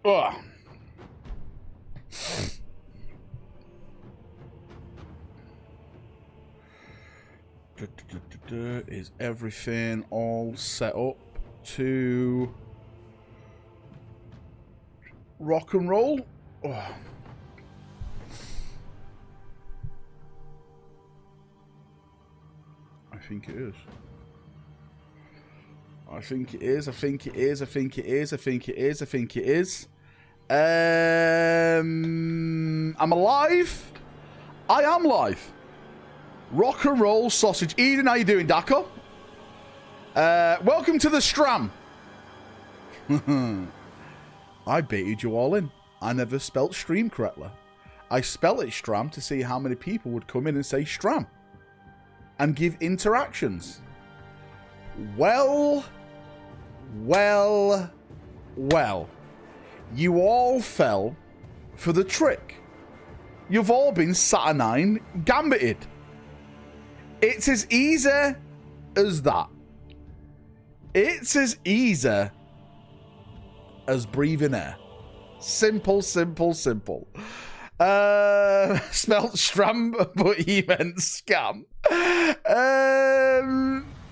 Ugh. Is everything all set up to rock and roll? Ugh. I think it is. I think it is. I think it is. I think it is. I think it is. I think it is. I'm alive. I am live. Rock and roll sausage. Eden, how you doing, Daco? Welcome to the Stram. I baited you all in. I never spelt stream correctly. I spelt it Stram to see how many people would come in and say Stram and give interactions. Well. You all fell for the trick. You've all been saturnine gambited. It's as easy as that. It's as easy as breathing air. Simple, simple, simple. Smelt Stram, but he meant scam.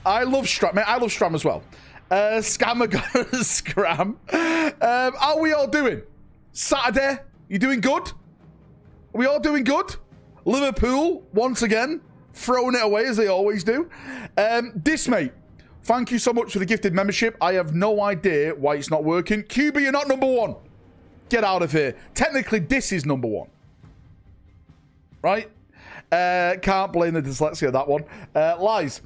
I love Stram. I love Stram as well. Scammer got a scram. How are we all doing? Saturday? You doing good? Are we all doing good? Liverpool, once again, throwing it away as they always do. Mate, thank you so much for the gifted membership. I have no idea why it's not working. QB, you're not number one. Get out of here. Technically, this is number one. Right? Can't blame the dyslexia of that one. Lies.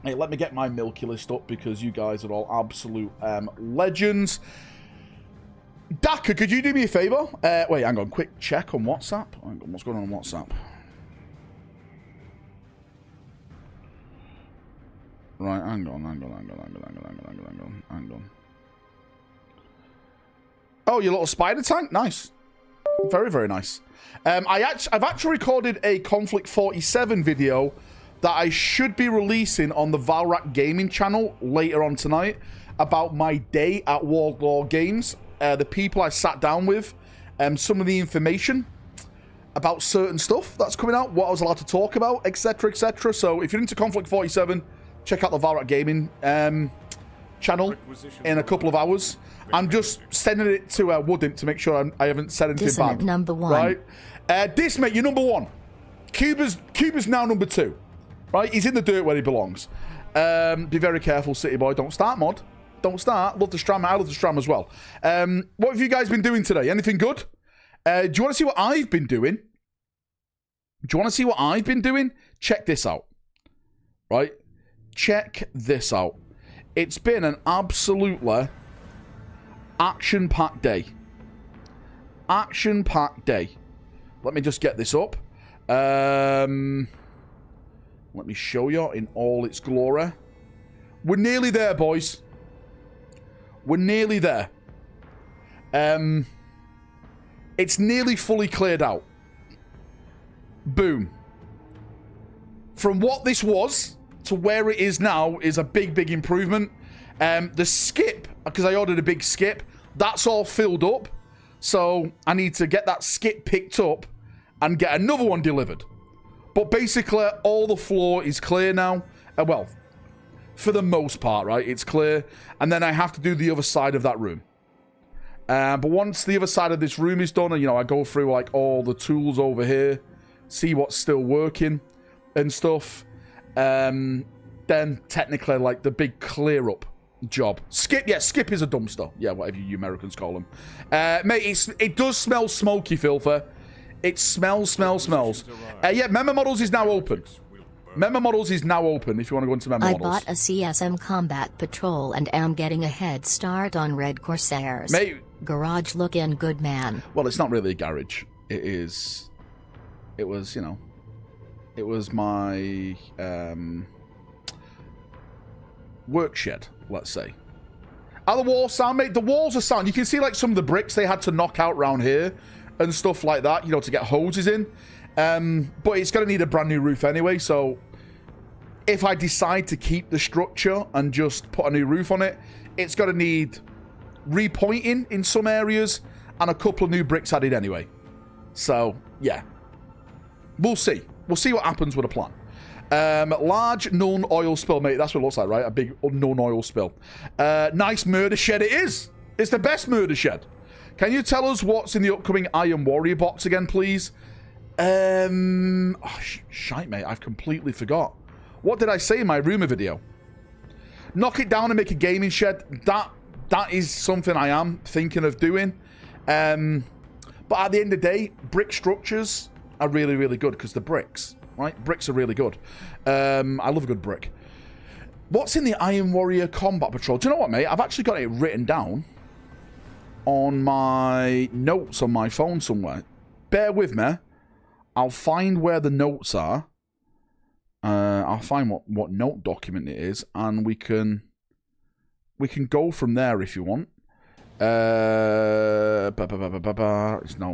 Hey, let me get my Milky List up because you guys are all absolute legends. Daka, could you do me a favor? Wait, hang on. Quick check on WhatsApp. Hang on, what's going on WhatsApp? Right, hang on. Oh, your little spider tank? Nice. Very, very nice. I've actually recorded a Conflict 47 video that I should be releasing on the Valrak gaming channel later on tonight about my day at Warlord Games, the people I sat down with, some of the information about certain stuff that's coming out, what I was allowed to talk about, etc., etc. So if you're into Conflict 47, check out the Valrak gaming channel in a couple of hours. I'm just sending it to Woodimp to make sure I haven't said anything Dissonant bad. Number one. Right? Mate, you're number one. Cuba's now number two. Right? He's in the dirt where he belongs. Be very careful, City Boy. Don't start, mod. Don't start. Love the Stram. I love the Stram as well. What have you guys been doing today? Anything good? Do you want to see what I've been doing? Check this out. Right? Check this out. It's been an absolutely action-packed day. Action-packed day. Let me just get this up. Let me show you in all its glory. We're nearly there, boys. We're nearly there. It's nearly fully cleared out. Boom. From what this was to where it is now is a big, big improvement. The skip, because I ordered a big skip, that's all filled up. So I need to get that skip picked up and get another one delivered. But basically, all the floor is clear now. Well, for the most part, right? It's clear. And then I have to do the other side of that room. But once the other side of this room is done, and, you know, I go through, like, all the tools over here, see what's still working and stuff, then technically, like, the big clear-up job. Skip, yeah, skip is a dumpster. Yeah, whatever you Americans call them. Mate, it does smell smoky, Filther. It smells. Yeah, Member Models is now open. Member Models is now open if you want to go into Member Models. I bought a CSM Combat Patrol and am getting a head start on Red Corsairs. Mate. Garage looking good, man. Well, it's not really a garage. It was, you know, it was my work shed, let's say. Are the walls sound, mate? The walls are sound. You can see, like, some of the bricks they had to knock out around here and stuff like that, you know, to get hoses in. But it's going to need a brand new roof anyway, so if I decide to keep the structure and just put a new roof on it, it's going to need repointing in some areas, and a couple of new bricks added anyway. So, yeah. We'll see. We'll see what happens with the plan. Large known oil spill, mate. That's what it looks like, right? A big unknown oil spill. Nice murder shed it is. It's the best murder shed. Can you tell us what's in the upcoming Iron Warrior box again, please? Oh, shite, mate. I've completely forgot. What did I say in my rumor video? Knock it down and make a gaming shed. That is something I am thinking of doing. But at the end of the day, brick structures are really, really good because the bricks, right? Bricks are really good. I love a good brick. What's in the Iron Warrior Combat Patrol? Do you know what, mate? I've actually got it written down on my notes on my phone somewhere. Bear with me. I'll find where the notes are. I'll find what note document it is, and we can go from there if you want. No,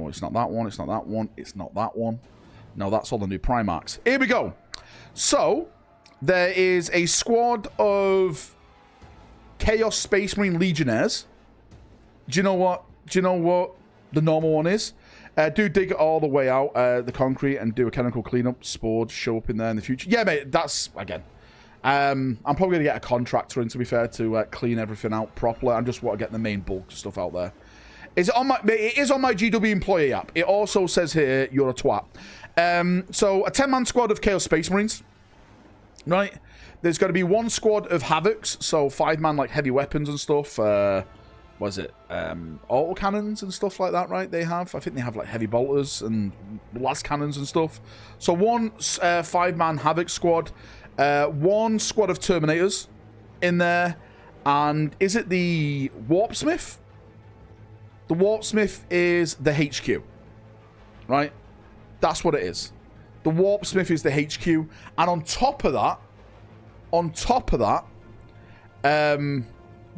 it's not that one. It's not that one. It's not that one. No, that's all the new Primarchs. Here we go. So there is a squad of Chaos Space Marine Legionnaires. Do you know what? Do you know what the normal one is? Do dig it all the way out, the concrete, and do a chemical cleanup. Spores show up in there in the future. Yeah, mate, that's, again, I'm probably going to get a contractor in, to be fair, to clean everything out properly. I just want to get the main bulk stuff out there. Is it on my... It is on my GW employee app. It also says here, you're a twat. So, a 10-man squad of Chaos Space Marines. Right? There's going to be one squad of Havocs. So, 5-man, like, heavy weapons and stuff. Was it auto cannons and stuff like that, right? They have, I think they have like heavy bolters and las cannons and stuff. So one 5-man Havoc squad, one squad of Terminators in there, and is it the Warpsmith? The Warpsmith is the HQ, right? That's what it is. The Warpsmith is the HQ, and on top of that,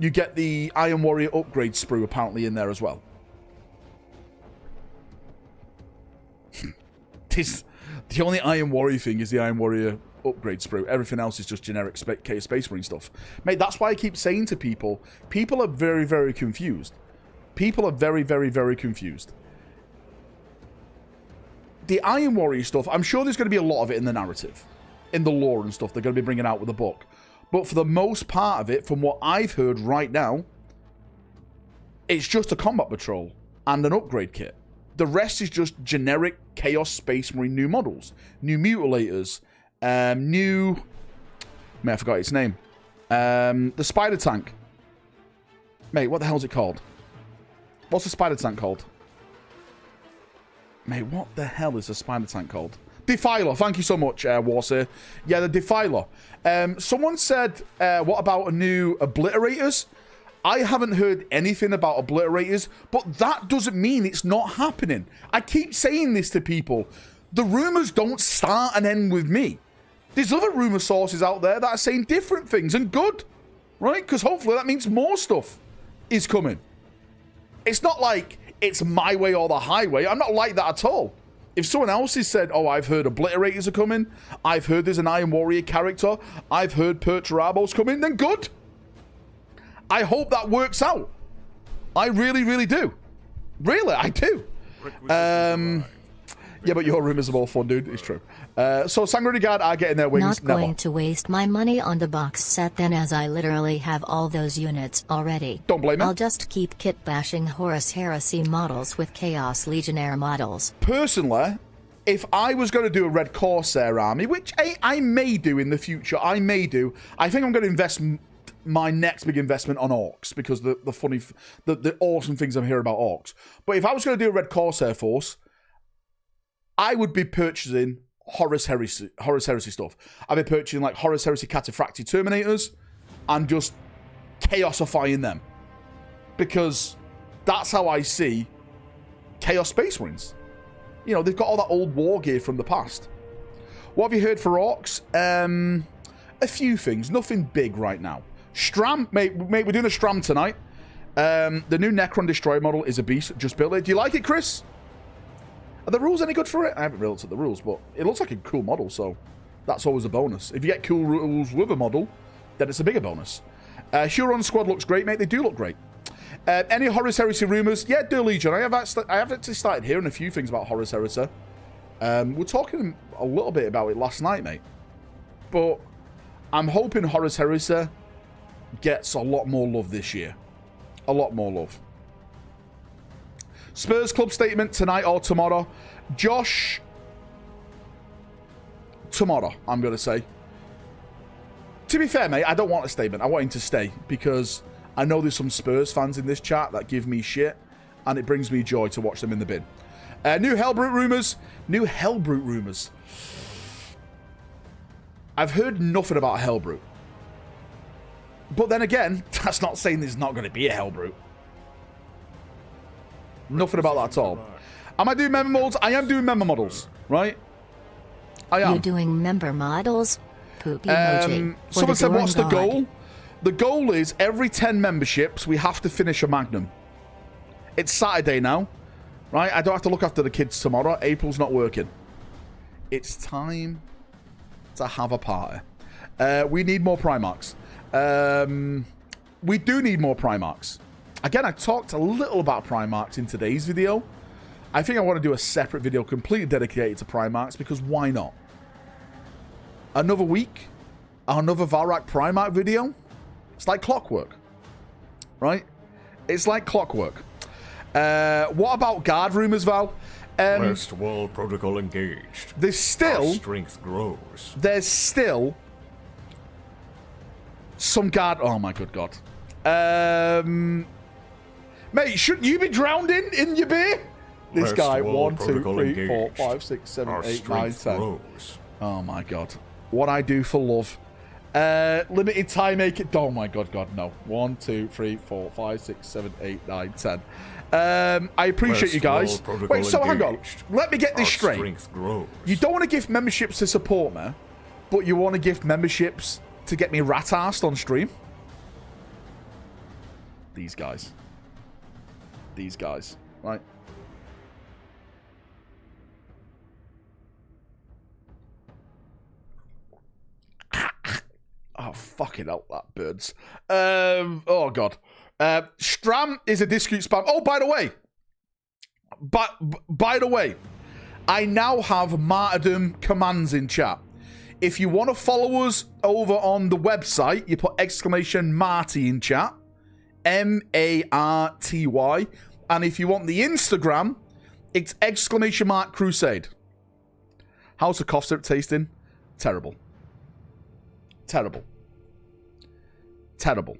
you get the Iron Warrior upgrade sprue apparently in there as well. The only Iron Warrior thing is the Iron Warrior upgrade sprue. Everything else is just generic Space Marine stuff. Mate, that's why I keep saying to people, people are very, very confused. People are very, very, very confused. The Iron Warrior stuff, I'm sure there's going to be a lot of it in the narrative. In the lore and stuff they're going to be bringing out with the book. But for the most part of it, from what I've heard right now, it's just a combat patrol and an upgrade kit. The rest is just generic Chaos Space Marine new models. New mutilators. New... Mate, I forgot its name. The Spider Tank. Mate, what the hell is it called? What's the Spider Tank called? Mate, what the hell is the Spider Tank called? Defiler, thank you so much, Warsaw. Yeah, the Defiler. Someone said, what about a new Obliterators? I haven't heard anything about Obliterators, but that doesn't mean it's not happening. I keep saying this to people. The rumors don't start and end with me. There's other rumor sources out there that are saying different things, and good, right? Because hopefully that means more stuff is coming. It's not like it's my way or the highway. I'm not like that at all. If someone else has said, oh, I've heard Obliterators are coming, I've heard there's an Iron Warrior character, I've heard Perturabo's coming, then good. I hope that works out. I really, really do. Really, I do. Yeah, but your rumors are all fun, dude. It's true. So Sangre Guard are getting their wings. Not going to waste my money on the box set then, as I literally have all those units already. Don't blame me. I'll just keep kit bashing Horus Heresy models with Chaos Legionnaire models. Personally, if I was going to do a Red Corsair army, which I may do in the future, I think I'm going to invest my next big investment on Orcs, because the awesome things I'm hearing about Orcs. But if I was going to do a Red Corsair force, I would be purchasing Horus Heresy stuff. I'd be purchasing like Horus Heresy Cataphractii Terminators and just chaosifying them. Because that's how I see Chaos Space Marines. You know, they've got all that old war gear from the past. What have you heard for Orcs? A few things. Nothing big right now. Stram, mate, we're doing a Stram tonight. The new Necron Destroyer model is a beast. Just built it. Do you like it, Chris? Are the rules any good for it? I haven't really looked at the rules, but it looks like a cool model, so that's always a bonus. If you get cool rules with a model, then it's a bigger bonus. Huron squad looks great, mate. They do look great. Any Horus Heresy rumors? Yeah, dear Legion. I have actually started hearing a few things about Horus Heresy. We're talking a little bit about it last night, mate. But I'm hoping Horus Heresy gets a lot more love this year. A lot more love. Spurs club statement tonight or tomorrow. Josh, tomorrow, I'm going to say. To be fair, mate, I don't want a statement. I want him to stay because I know there's some Spurs fans in this chat that give me shit, and it brings me joy to watch them in the bin. New Hellbrute rumors. New Hellbrute rumors. I've heard nothing about Hellbrute. But then again, that's not saying there's not going to be a Hellbrute. Nothing about that at all. Am I doing member models? I am doing member models, right? I am. You're doing member models? Poop emoji. Someone said, what's the goal? The goal is every 10 memberships, we have to finish a Magnum. It's Saturday now, right? I don't have to look after the kids tomorrow. April's not working. It's time to have a party. We need more Primarchs. We do need more Primarchs. Again, I talked a little about Primarchs in today's video. I think I want to do a separate video completely dedicated to Primarchs because why not? Another week, another Valrak Primarch video. It's like clockwork, right? It's like clockwork. What about guard rumors, Val? West wall protocol engaged. There's still... Our strength grows. There's still... some guard... Oh, my good God. Mate, shouldn't you be drowned in your beer? This West guy, wall 1, 2, protocol 3, engaged. 4, 5, 6, 7, Our 8, 9, strength 10. grows. Oh, my God. What I do for love. Limited time make it. Oh my god, no. 1, 2, 3, 4, 5, 6, 7, 8, 9, 10. I appreciate West you guys. Wait, so hang on. Let me get this straight. You don't want to gift memberships to support me, but you want to gift memberships to get me rat-arsed on stream? These guys. These guys, right? Oh, fucking hell, that birds. Oh, God. Stram is a discreet spam. Oh, by the way. By the way, I now have martyrdom commands in chat. If you want to follow us over on the website, you put exclamation Marty in chat. M-A-R-T-Y. And if you want the Instagram, it's exclamation mark crusade. How's the cough syrup tasting? Terrible. Terrible. Terrible.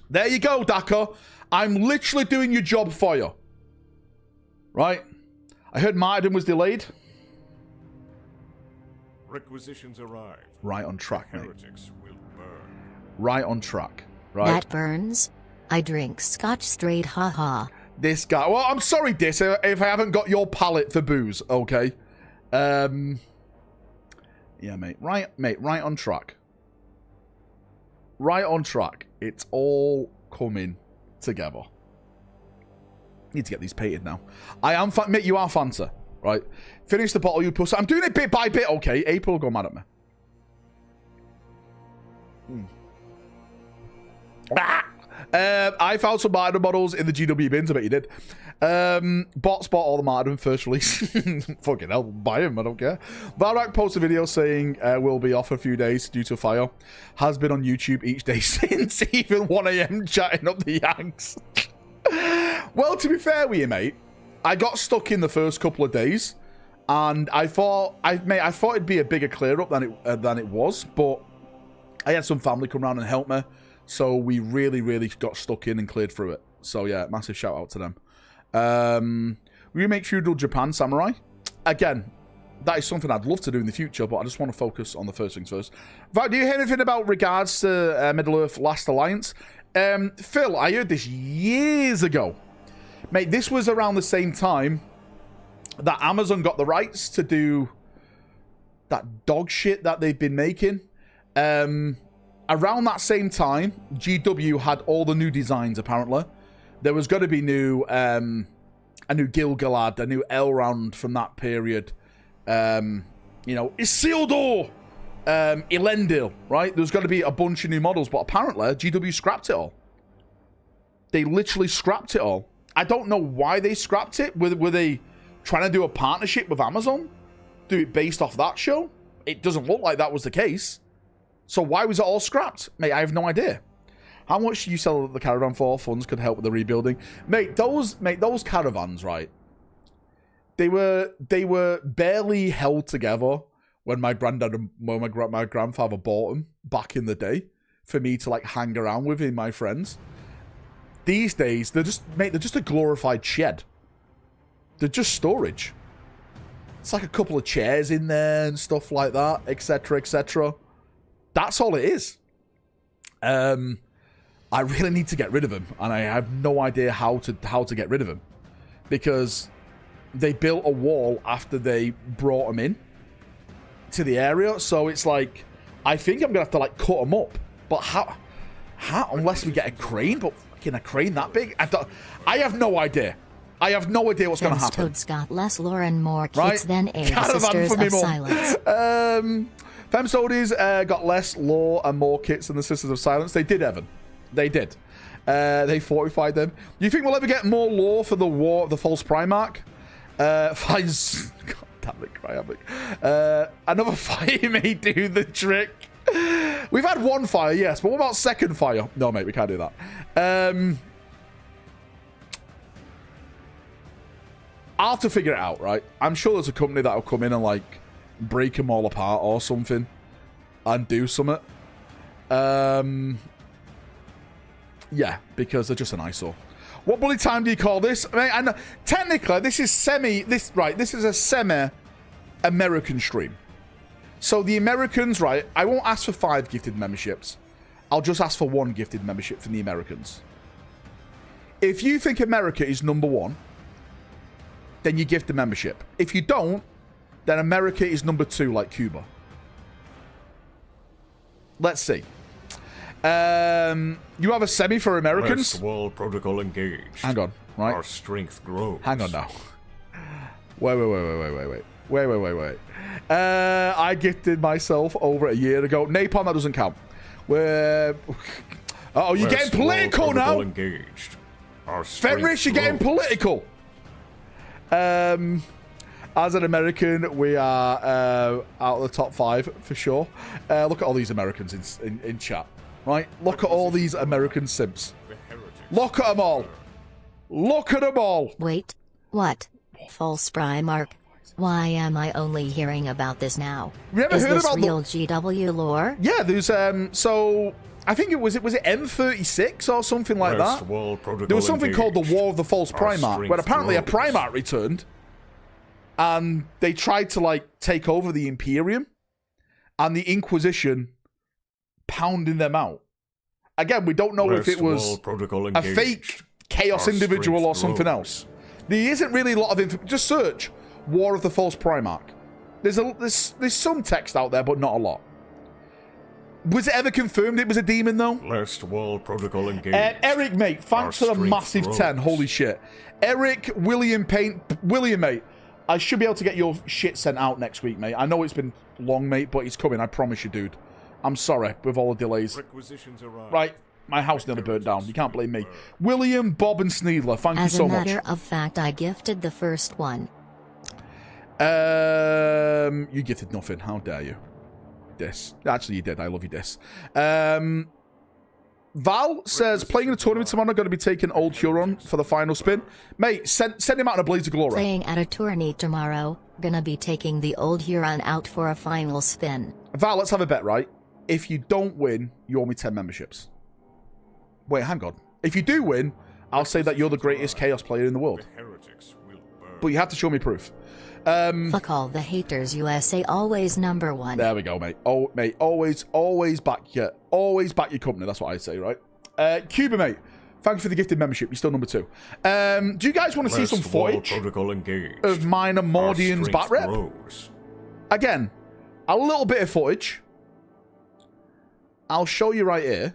There you go, Dako. I'm literally doing your job for you. Right? I heard martyrdom was delayed. Requisitions arrived. Right on track, mate. Heretics will burn. Right on track. Right? That burns. I drink scotch straight, haha. This guy. Well, I'm sorry, Dis, if I haven't got your palate for booze, okay? Yeah, mate. Right on track. Right on track. It's all coming together. Need to get these painted now. I am... Mate, you are Fanta, right? Finish the bottle, you puss. I'm doing it bit by bit, okay? April will go mad at me. I found some martyrdom models in the GW bins. I bet you did. Bot all the martyrdom first release. Fucking hell, buy them. I don't care. Valrak posted a video saying we'll be off a few days due to fire. Has been on YouTube each day since, even 1 a.m. chatting up the Yanks. Well, to be fair with you, mate, I got stuck in the first couple of days, and I thought it'd be a bigger clear up than it was, but I had some family come around and help me. So we really got stuck in and cleared through it. So yeah, massive shout out to them. Remake Feudal Japan Samurai. Again, that is something I'd love to do in the future, but I just want to focus on the first things first. Do you hear anything about regards to Middle-earth Last Alliance? Phil, I heard this years ago. Mate, this was around the same time that Amazon got the rights to do that dog shit that they've been making. Around that same time, GW had all the new designs, apparently. There was going to be a new Gil-galad, a new Elrond from that period. You know, Isildur, Elendil, right? There was going to be a bunch of new models, but apparently GW scrapped it all. They literally scrapped it all. I don't know why they scrapped it. Were they trying to do a partnership with Amazon? Do it based off that show? It doesn't look like that was the case. So why was it all scrapped? Mate, I have no idea. How much do you sell the caravan for? Funds could help with the rebuilding. Mate, those caravans, right? They were barely held together when my granddad and my grandfather bought them back in the day for me to like hang around with in my friends. These days, they're just a glorified shed. They're just storage. It's like a couple of chairs in there and stuff like that, etc., etc. That's all it is. I really need to get rid of them, and I have no idea how to get rid of them, because they built a wall after they brought them in to the area. So it's like, I think I'm gonna have to like cut them up, but how unless we get a crane, but fucking a crane that big, I have no idea. I have no idea what's going to happen. Toad's got less lore and more kids Right? than a Caravan Sisters for me, of Mum. Silence. Femsodies got less lore and more kits than the Sisters of Silence. They did, Evan. They did. They fortified them. Do you think we'll ever get more lore for the War of the False Primarch? Finds... God damn it, Cryamic. Another fire may do the trick. We've had one fire, yes, but what about second fire? No, mate, we can't do that. I'll have to figure it out, right? I'm sure there's a company that'll come in and, like, break them all apart or something and do something. Yeah, because they're just an eyesore. What bloody time do you call this? I mean, and technically, this is a semi-American stream. So the Americans, right, I won't ask for 5 gifted memberships. I'll just ask for 1 gifted membership from the Americans. If you think America is number 1, then you gift the membership. If you don't, then America is number 2, like Cuba. Let's see. You have a semi for Americans? West Wall protocol engaged. Hang on, right? Our strength grows. Hang on now. Wait. I gifted myself over a year ago. Napalm, that doesn't count. Oh, you're getting political now. Engaged. Fenris, you're getting political. As an American, we are out of the top 5 for sure. Look at all these Americans in chat, right? Look at all these American simps. Look at them all. Look at them all. Wait, what? False Primarch? Why am I only hearing about this now? You ever Is heard this about real GW lore? Yeah, there's so I think it was M36 or something like West that. Wall protocol There was something called the engaged. War of the False Our Primarch, strength where apparently a grows. Primarch returned, and they tried to like take over the Imperium, and the Inquisition pounding them out. Again, we don't know if West it was Wall protocol a engaged. fake Chaos Our individual or strength something grows. else. There isn't really a lot of info. Just search War of the False Primarch. There's some text out there, but not a lot. Was it ever confirmed it was a demon, though? West Wall protocol engaged. Eric, mate, thanks Our for the strength massive grows. 10. Holy shit. Eric, William, mate, I should be able to get your shit sent out next week, mate. I know it's been long, mate, but it's coming. I promise you, dude. I'm sorry with all the delays. Requisitions arrive. Right, my house nearly burnt down. You can't blame me. William, Bob, and Sneedler, thank you so much. As a matter of fact, I gifted the first one. You gifted nothing. How dare you? Dis. Actually, you did. I love you, Dis. Val says, playing in a tournament tomorrow, going to be taking Old Huron for the final spin. Mate, send him out in a blaze of glory. Playing at a tourney tomorrow, gonna be taking the Old Huron out for a final spin. Val, let's have a bet, right? If you don't win, you owe me 10 memberships. Wait, hang on. If you do win, I'll say that you're the greatest Chaos player in the world. The heretics will burn. But you have to show me proof. Fuck all the haters, USA always number 1. There we go, mate. Oh, mate, always back your company. That's what I say, right? Cuba, mate. Thank you for the gifted membership. You're still number 2. Do you guys want to see some West Wall footage protocol engaged. of Minor Our Mordian's strength bat rep? grows. Again, a little bit of footage. I'll show you right here.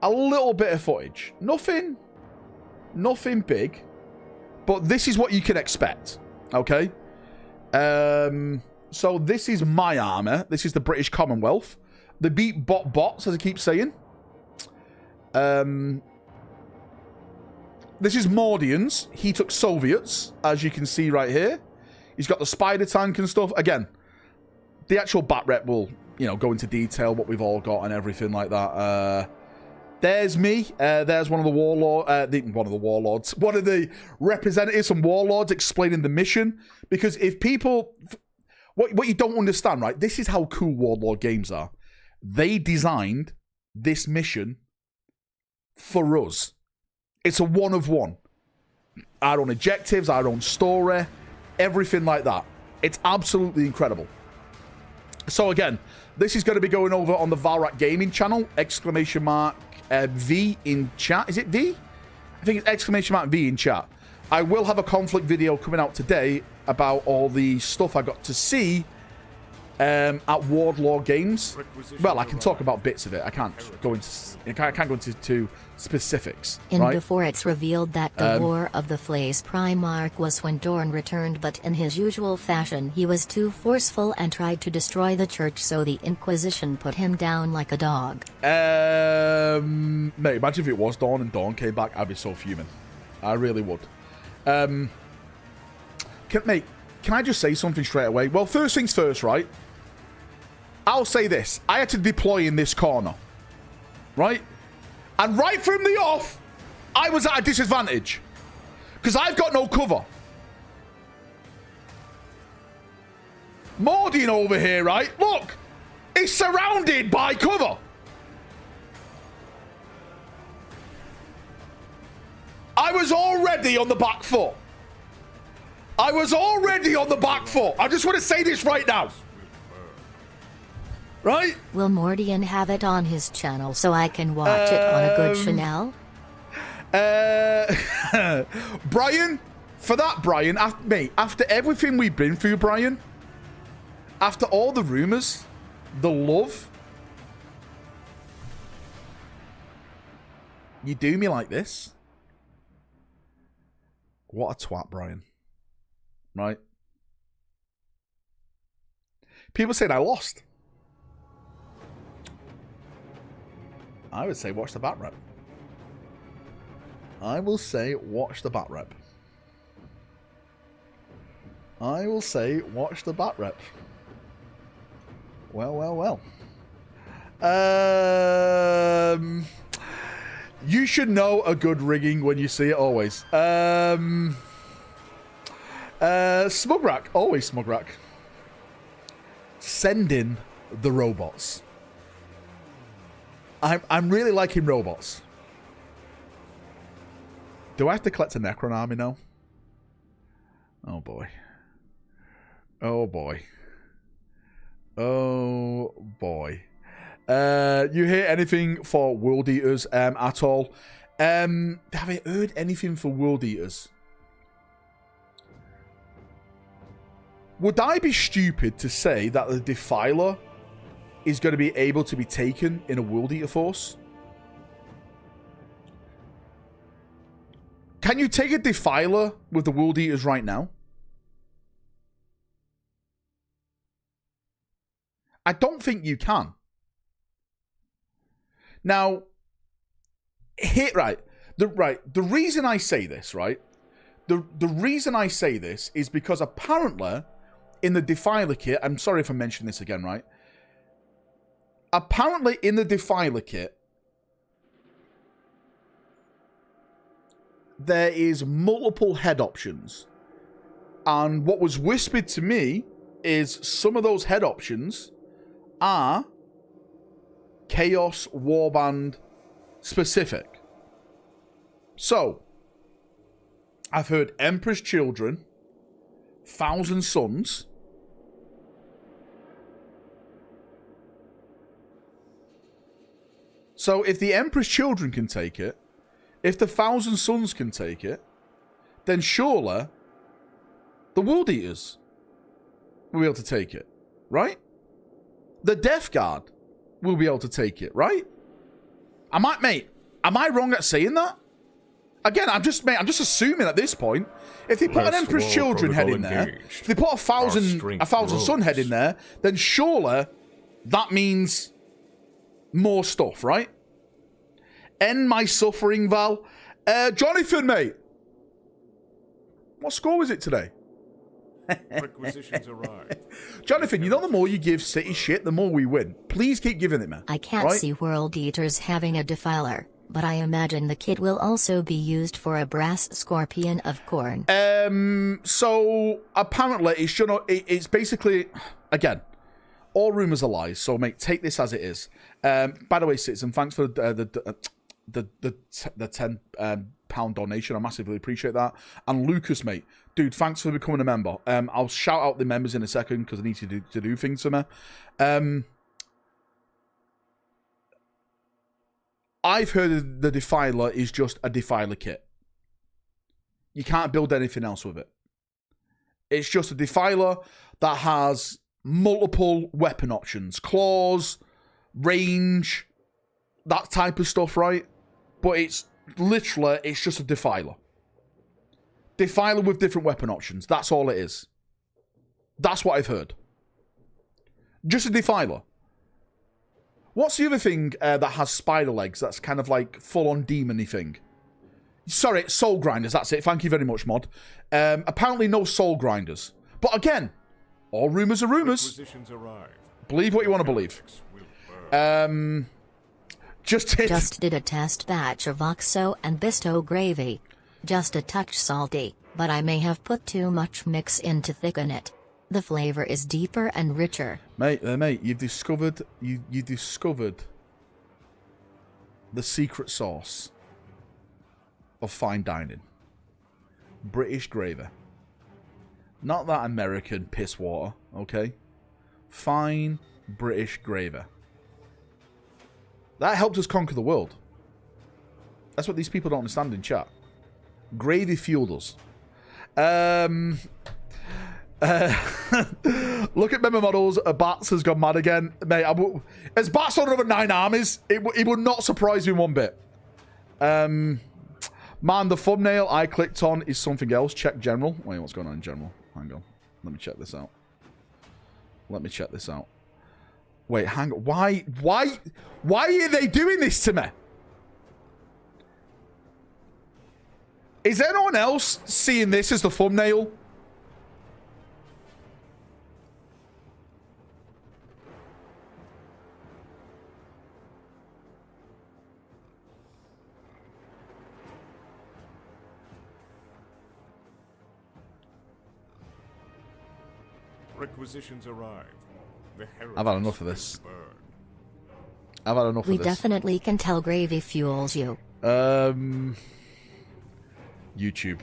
A little bit of footage. Nothing big. But this is what you can expect. Okay? So this is my armor. This is the British Commonwealth. They beat bots, as I keep saying. this is Mordians. He took Soviets, as you can see right here. He's got the spider tank and stuff. Again, the actual bat rep will, you know, go into detail what we've all got and everything like that. There's me. There's one of the warlords. One of the representatives from warlords explaining the mission. Because if people, what you don't understand, right? This is how cool Warlord games are. They designed this mission for us. It's a one of one. Our own objectives, our own story, everything like that. It's absolutely incredible. So again, this is going to be going over on the Valrak Gaming channel. Exclamation mark V in chat. Is it V? I think it's exclamation mark V in chat. I will have a conflict video coming out today about all the stuff I got to see at Warlord Games. Well, I can talk about bits of it. I can't go into specifics. Right? Before it's revealed that the War of the Flays Primarch was when Dorn returned, but in his usual fashion he was too forceful and tried to destroy the church, so the Inquisition put him down like a dog. Mate, imagine if it was Dawn and Dawn came back. I'd be so fuming. I really would. Mate, can I just say something straight away? Well, first things first, right? I'll say this. I had to deploy in this corner. Right? And right from the off, I was at a disadvantage. Because I've got no cover. Mordian over here, right? Look! He's surrounded by cover. I was already on the back foot. I just want to say this right now. Right? Will Mordian have it on his channel so I can watch it on a good Chanel? Brian, for that, Brian, mate, after everything we've been through, Brian, after all the rumors, the love, you do me like this? What a twat, Brian. Right? People said I lost. I would say watch the bat rep. I will say watch the bat rep. I will say watch the bat rep. Well, well, well. You should know a good rigging when you see it always. Smugrak. Always Smugrak. Send in the robots. I'm really liking robots. Do I have to collect a Necron army now? Oh boy. Oh boy. Oh boy. You hear anything for World Eaters at all? Have I heard anything for World Eaters? Would I be stupid to say that the Defiler is going to be able to be taken in a World Eater force? Can you take a Defiler with the World Eaters right now? I don't think you can. Now, the reason I say this, right? The reason I say this is because apparently in the Defiler kit, I'm sorry if I mention this again, right? Apparently in the Defiler kit, there is multiple head options. And what was whispered to me is some of those head options are Chaos Warband specific. So, I've heard Emperor's Children, Thousand Sons, so if the Emperor's Children can take it, if the Thousand Sons can take it, then surely the World Eaters will be able to take it, right? The Death Guard will be able to take it, right? Am I wrong at saying that? Again, I'm just assuming at this point, if they put an Emperor's Children head in there, if they put a thousand Son head in there, then surely that means more stuff, right? End my suffering, Val. Jonathan, mate. What score was it today? Requisitions arrived. Jonathan, you know the more you give City shit, the more we win. Please keep giving it, man. I can't see World Eaters having a defiler, but I imagine the kit will also be used for a brass scorpion of corn. So apparently it's basically, again, all rumors are lies. So mate, take this as it is. By the way, Citizen, thanks for the £10 donation. I massively appreciate that. And Lucas, mate, dude, thanks for becoming a member. I'll shout out the members in a second because I need to do things for me. I've heard the Defiler is just a Defiler kit. You can't build anything else with it. It's just a Defiler that has multiple weapon options. Claws, range, that type of stuff, right? But it's just a Defiler. Defiler with different weapon options. That's all it is. That's what I've heard. Just a Defiler. What's the other thing that has spider legs that's kind of like full-on demon-y thing? Sorry, soul grinders, that's it. Thank you very much, mod. Apparently no soul grinders. But again, all rumours are rumours. Believe what you want to believe. Just did a test batch of Oxo and Bisto gravy. Just a touch salty, but I may have put too much mix in to thicken it. The flavor is deeper and richer. Mate, you've discovered you discovered the secret sauce of fine dining. British gravy. Not that American piss water, okay? Fine British gravy. That helped us conquer the world. That's what these people don't understand in chat. Gravy fueled us. Look at member models. Bats has gone mad again. Mate, as Bats on over 9 armies, it would not surprise me one bit. Man, the thumbnail I clicked on is something else. Check general. Wait, what's going on in general? Hang on. Let me check this out. Wait, hang on. Why are they doing this to me? Is anyone else seeing this as the thumbnail? Requisitions arrived. I've had enough of this. I've had enough of this. We definitely can tell gravy fuels you. YouTube.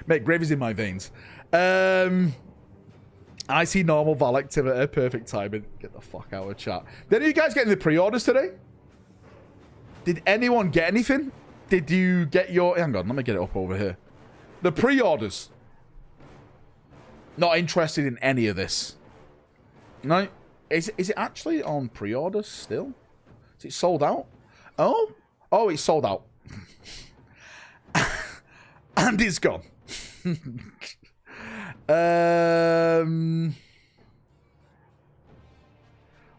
Mate, gravy's in my veins. I see normal Val activity. Perfect timing. Get the fuck out of chat. Did any of you guys get any pre-orders today? Did anyone get anything? Did you get your... Hang on, let me get it up over here. The pre-orders. Not interested in any of this. No? Is it actually on pre-orders still? Is it sold out? Oh? Oh, it's sold out. And it's gone. That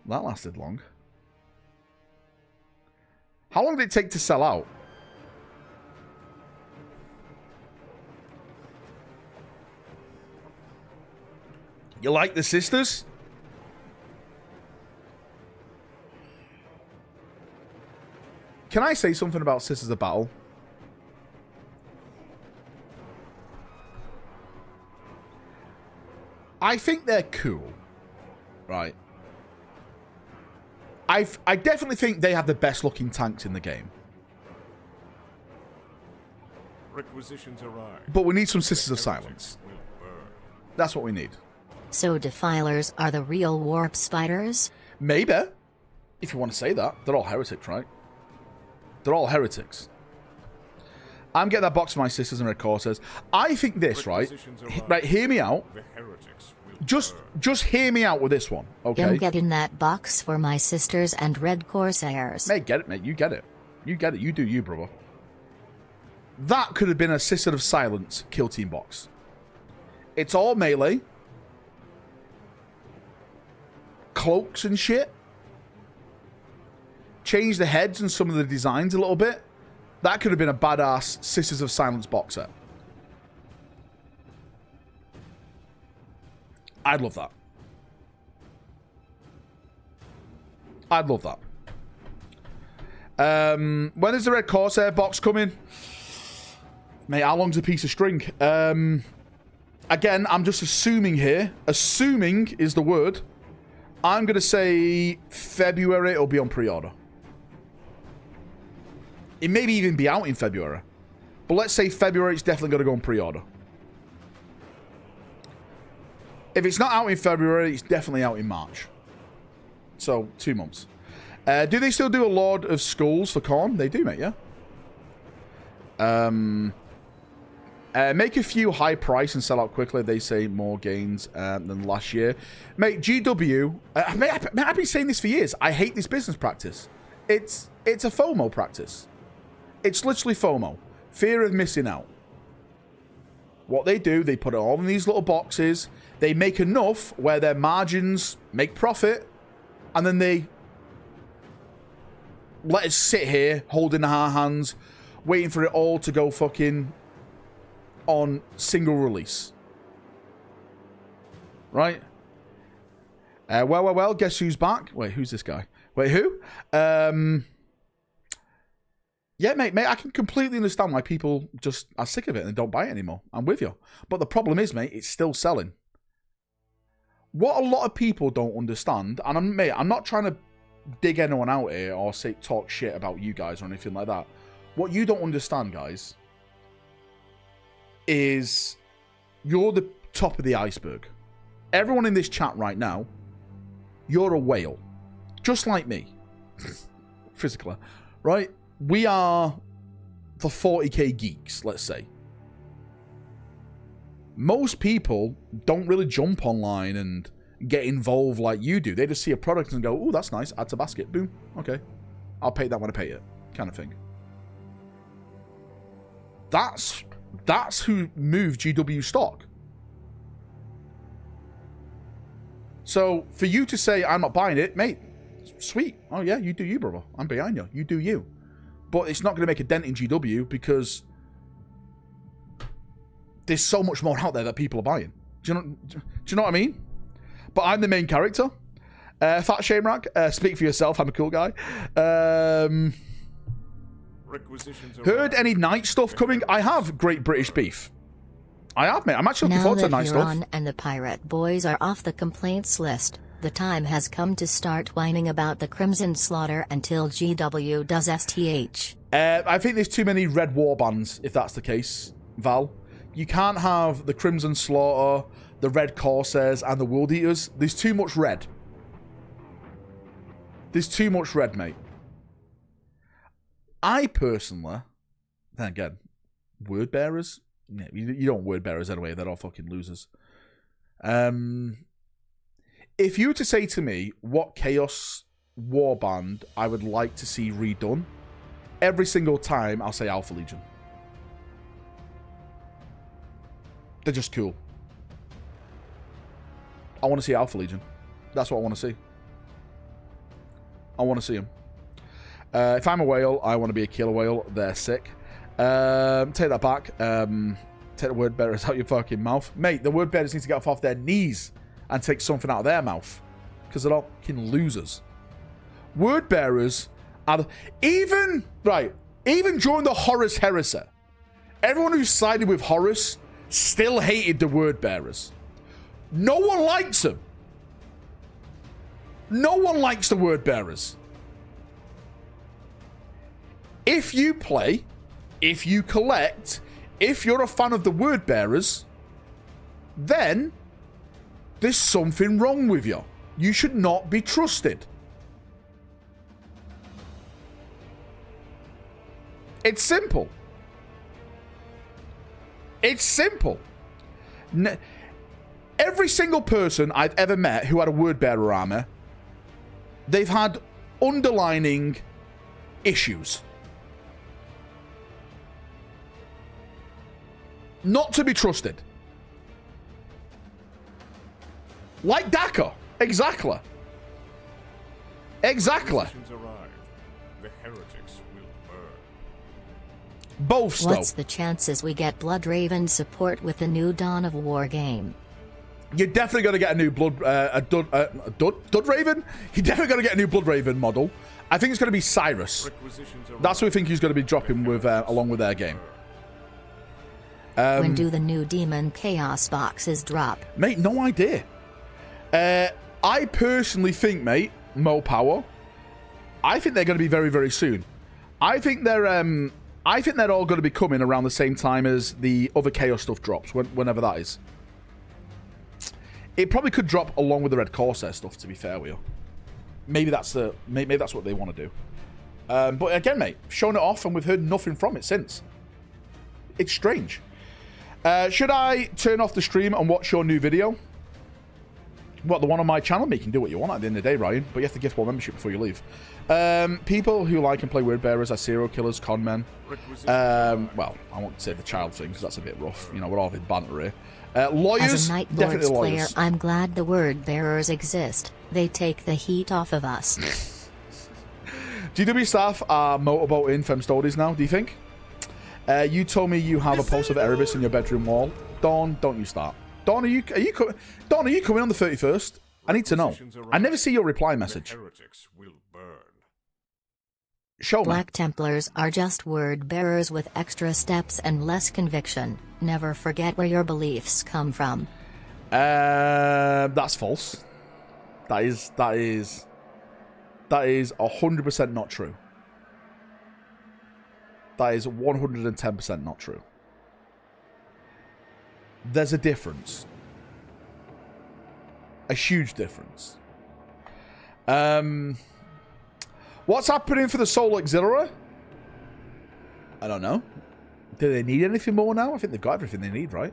lasted long. How long did it take to sell out? You like the sisters? Can I say something about Sisters of Battle? I think they're cool. Right. I definitely think they have the best looking tanks in the game. Requisitions arrived. But we need some Sisters of Silence. That's what we need. So defilers are the real warp spiders? Maybe. If you want to say that. They're all heretics, right? They're all heretics. I'm getting that box for my sisters and red corsairs. I think this, right? Right, hear me out. Just hear me out with this one, okay? I'm getting that box for my sisters and red corsairs. Mate, get it, mate. You get it. You get it. You do you, brother. That could have been a Sister of Silence kill team box. It's all melee. Cloaks and shit. Change the heads and some of the designs a little bit. That could have been a badass Sisters of Silence box set. I'd love that. I'd love that. When is the Red Corsair box coming? Mate, how long's a piece of string? Again, I'm just assuming here. Assuming is the word. I'm going to say February it'll be on pre-order. It may even be out in February. But let's say February it's definitely going to go on pre-order. If it's not out in February, it's definitely out in March. So, 2 months. Do they still do a Lord of Skulls for Khorne? They do, mate, yeah. Make a few high price and sell out quickly. They say more gains than last year. Mate, GW... I've been saying this for years. I hate this business practice. It's a FOMO practice. It's literally FOMO. Fear of missing out. What they do, they put it all in these little boxes. They make enough where their margins make profit. And then they let us sit here, holding our hands, waiting for it all to go fucking on single release. Right? Well, guess who's back? Wait, who's this guy? Wait, who? Yeah, mate, I can completely understand why people just are sick of it and don't buy it anymore. I'm with you. But the problem is, mate, it's still selling. What a lot of people don't understand, and I'm not trying to dig anyone out here or talk shit about you guys or anything like that. What you don't understand, guys, is you're the top of the iceberg. Everyone in this chat right now, you're a whale. Just like me. Physically. Right? We are the 40k geeks, let's say. Most people don't really jump online and get involved like you do. They just see a product and go, oh, that's nice. Add to basket. Boom. Okay. I'll pay that when I pay it. Kind of thing. That's who moved GW stock. So, for you to say, I'm not buying it, mate, sweet. Oh, yeah, you do you, brother. I'm behind you. You do you. But it's not going to make a dent in GW because there's so much more out there that people are buying. Do you know what I mean? But I'm the main character. Fat Shamerak, speak for yourself. I'm a cool guy. Heard any night stuff coming? I have Great British Beef. I have, mate. I'm actually looking forward to night stuff. Now that Huron and the Pirate Boys are off the complaints list, the time has come to start whining about the Crimson Slaughter until GW does STH. I think there's too many red warbands, if that's the case, Val. You can't have the Crimson Slaughter, the Red Corsairs, and the World Eaters. There's too much red. There's too much red, mate. I personally, then again, word bearers. Yeah, you don't word bearers anyway. They're all fucking losers. If you were to say to me what Chaos Warband I would like to see redone, every single time I'll say Alpha Legion. They're just cool. I want to see Alpha Legion. That's what I want to see. I want to see them. If I'm a whale, I want to be a killer whale. They're sick. Take that back. Take the word bearers out your fucking mouth. Mate, the word bearers need to get off their knees and take something out of their mouth. Because they're all fucking losers. Word bearers are... Even during the Horus Heresy, everyone who sided with Horus still hated the word bearers. No one likes them. No one likes the word bearers. If you play, if you collect, if you're a fan of the word bearers, then there's something wrong with you. You should not be trusted. It's simple. It's simple. Every single person I've ever met who had a word bearer armor, they've had underlining issues. Not to be trusted. Like Daka. Exactly. Exactly. The heretics will burn. Both, though. What's the chances we get Bloodraven support with the new Dawn of War game? You're definitely going to get a new Dud Raven? You're definitely going to get a new Blood Raven model. I think it's going to be Cyrus. That's who we think he's going to be dropping with along with their game. When do the new Demon Chaos boxes drop? Mate, no idea. I personally think, mate, Mo Power, I think they're going to be very, very soon. I think they're all going to be coming around the same time as the other Chaos stuff drops, whenever that is. It probably could drop along with the Red Corsair stuff, to be fair with you. Maybe that's what they want to do. But again, mate, shown it off and we've heard nothing from it since. It's strange. Should I turn off the stream and watch your new video? What, the one on my channel? You can do what you want at the end of the day, Ryan, but you have to gift one membership before you leave. People who like and play word bearers are serial killers, con men. Well, I won't say the child thing because that's a bit rough. You know, we're all in banter here. Lawyers, as a Night definitely Lords lawyers. player, I'm glad the word bearers exist. They take the heat off of us. GW staff are motorboating Fem Stories now, do you think? You told me you have a poster of Erebus in your bedroom wall. Dawn, don't you start. Dawn, are you coming on the 31st? I need to know. I never see your reply message. Show me. Black Templars are just word bearers with extra steps and less conviction. Never forget where your beliefs come from. That's false. That is 100% not true. That is 110% not true. There's a difference. A huge difference. What's happening for the Soul Auxiliary? I don't know. Do they need anything more now? I think they've got everything they need, right?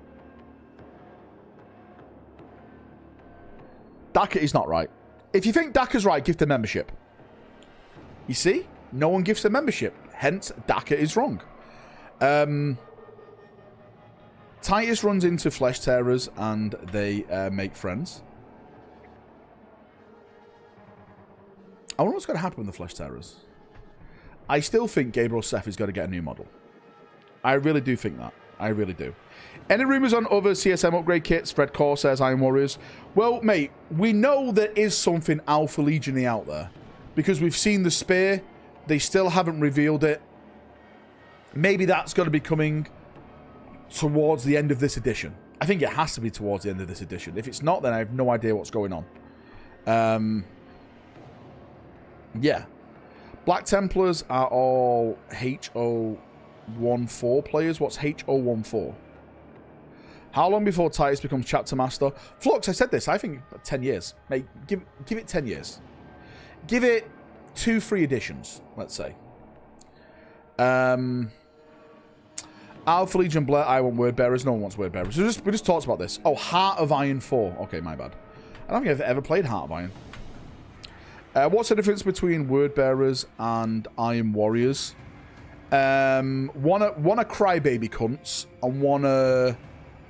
Daka is not right. If you think Daka's right, gift a membership. You see? No one gives a membership. Hence, Daka is wrong. Titus runs into Flesh Tearers and they make friends. I wonder what's going to happen with the Flesh Tearers. I still think Gabriel Seth is going to get a new model. I really do think that. I really do. Any rumours on other CSM upgrade kits? Red Corsairs, Iron Warriors? Well, mate, we know there is something Alpha Legion-y out there. Because we've seen the Spear. They still haven't revealed it. Maybe that's going to be coming towards the end of this edition. I think it has to be towards the end of this edition. If it's not, then I have no idea what's going on. Yeah. Black Templars are all HO14 players. What's HO14? How long before Titus becomes Chapter Master? Flux, I said this. I think 10 years. Mate, give it 10 years. Give it 2-3 editions, let's say. Alpha Legion Blair, I want word bearers. No one wants word bearers. We just talked about this. Oh, Heart of Iron 4. Okay, my bad. I don't think I've ever played Heart of Iron. What's the difference between word bearers and Iron Warriors? One are crybaby cunts and one are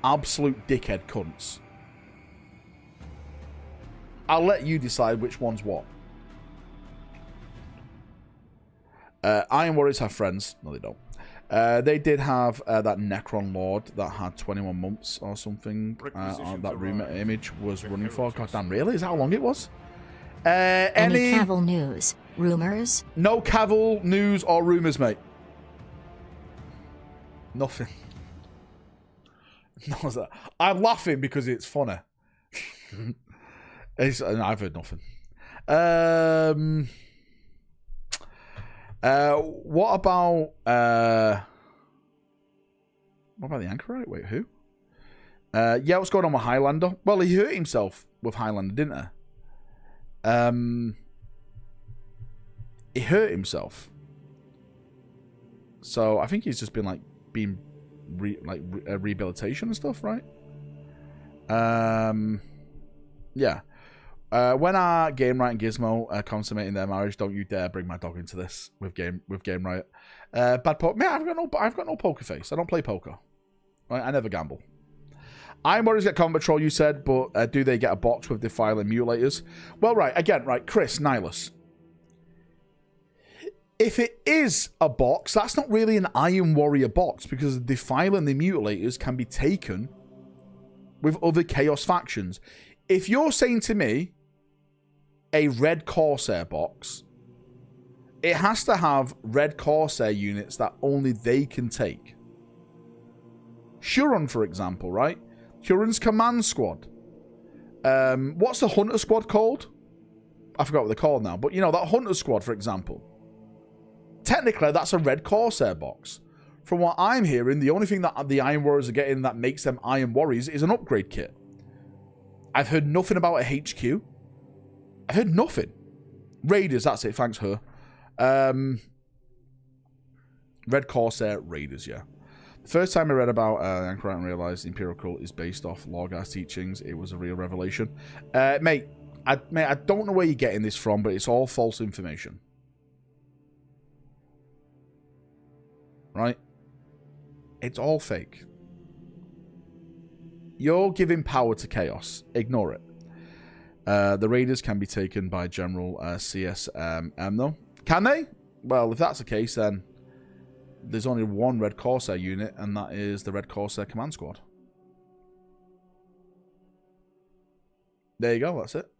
absolute dickhead cunts. I'll let you decide which one's what. Iron Warriors have friends. No, they don't. They did have that Necron Lord that had 21 months or something. That rumor image was running for. God damn, really? Is that how long it was? Any Cavill news? Rumors? No Cavill news or rumors, mate. Nothing. No, I'm laughing because it's funny. I've heard nothing. What about the Anchorite? Wait, who? Yeah, what's going on with Highlander? Well, he hurt himself with Highlander, didn't he? He hurt himself. So I think he's just been like being rehabilitation and stuff, right? Yeah. When are Game Riot and Gizmo consummating their marriage? Don't you dare bring my dog into this with Game Riot. Bad poker. Man, I've got no poker face. I don't play poker. Right? I never gamble. Iron Warriors get combat patrol, you said, but do they get a box with defiling mutillators? Well, right, again, right, Chris, Nihilus. If it is a box, that's not really an Iron Warrior box because the Defile and the Mutilators can be taken with other Chaos factions. If you're saying to me a Red Corsair box, it has to have Red Corsair units that only they can take. Huron, for example, right? Huron's Command Squad. What's the Hunter Squad called? I forgot what they're called now. But, you know, that Hunter Squad, for example. Technically, that's a Red Corsair box. From what I'm hearing, the only thing that the Iron Warriors are getting that makes them Iron Warriors is an upgrade kit. I've heard nothing about a HQ. I've heard nothing. Raiders, that's it. Thanks, her. Red Corsair Raiders, yeah. The first time I read about Anchorite and realized the Imperial cult is based off Lorgar's teachings, it was a real revelation. Mate, I don't know where you're getting this from, but it's all false information. Right? It's all fake. You're giving power to chaos. Ignore it. The Raiders can be taken by General CSM, though. Can they? Well, if that's the case, then there's only one Red Corsair unit, and that is the Red Corsair Command Squad. There you go, that's it.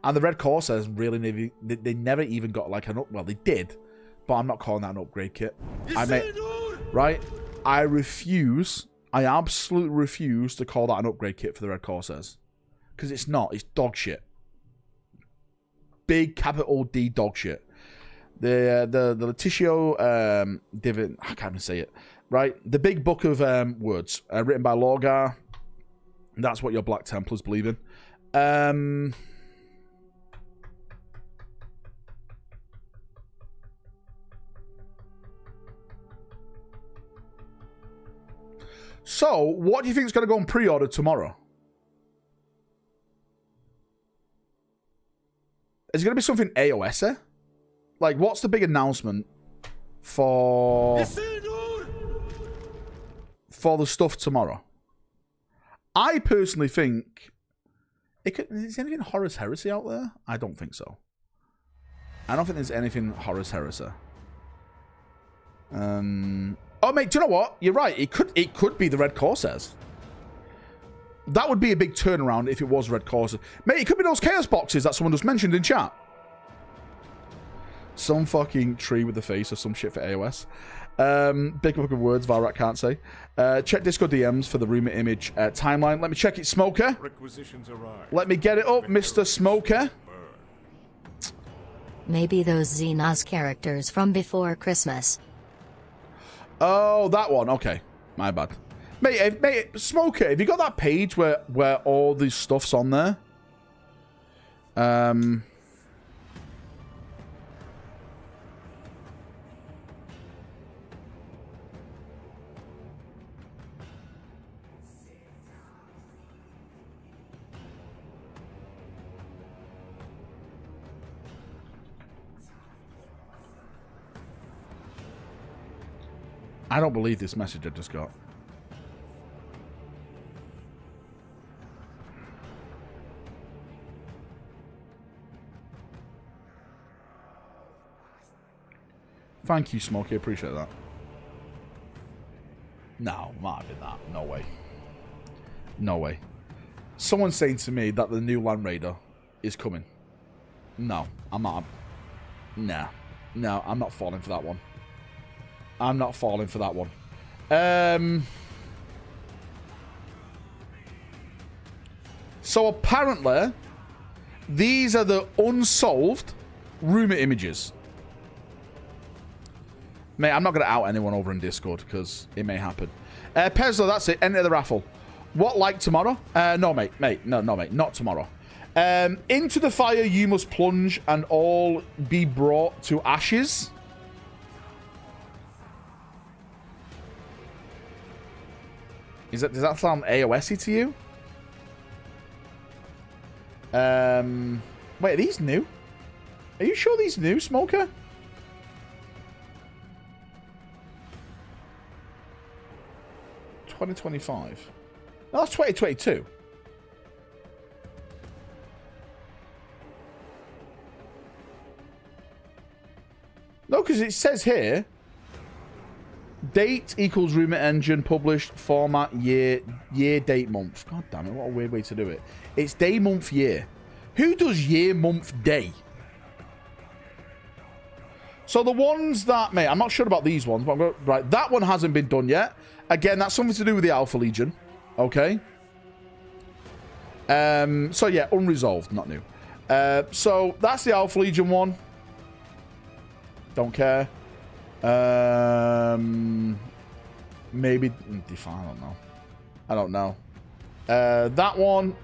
And the Red Corsairs really they never even got like an well, they did, but I'm not calling that an upgrade kit. Right? I absolutely refuse to call that an upgrade kit for the Red Corsairs. Because it's not, it's dog shit. Big capital D dog shit. The Letitio Divin, I can't even say it. Right? The big book of words written by Lorgar. That's what your Black Templars believe in. So, what do you think is going to go on pre-order tomorrow? Is it going to be something AOS-y? Like, what's the big announcement for the stuff tomorrow? I personally think is anything Horus Heresy out there? I don't think so. I don't think there's anything Horus Heresy. Oh, mate, do you know what? You're right. It could be the Red Corsairs. That would be a big turnaround if it was Red Corsair. Mate, it could be those Chaos boxes that someone just mentioned in chat. Some fucking tree with the face or some shit for AOS. Big book of words Valrak can't say. Check Discord DMs for the rumor image timeline. Let me check it, Smoker. Requisitions arrive. Let me get it up, Mr. Smoker. Maybe those Xenos characters from before Christmas. Oh, that one. Okay. My bad. Mate, Smoker, have you got that page where all this stuff's on there? I don't believe this message I just got. Thank you, Smokey. Appreciate that. No, I'm not having that. No way. No way. Someone's saying to me that the new Land Raider is coming. No, I'm not. Nah. No, I'm not falling for that one. I'm not falling for that one. So apparently, these are the unsolved rumor images. Mate, I'm not going to out anyone over in Discord because it may happen. Pezzo, that's it. Enter the raffle. What, like tomorrow? No, mate. No, mate. Not tomorrow. Into the fire you must plunge and all be brought to ashes. Does that sound AOS-y to you? Wait, are these new? Are you sure these new, Smoker? $2025. No, that's 2022. No, because it says here, date equals rumor engine, published, format, year, date, month. God damn it, what a weird way to do it. It's day, month, year. Who does year, month, day? So the ones that, mate, I'm not sure about these ones, but right, that one hasn't been done yet. Again, that's something to do with the Alpha Legion. Okay. So yeah, unresolved, not new. So that's the Alpha Legion one. Don't care. Maybe Define, I don't know. That one,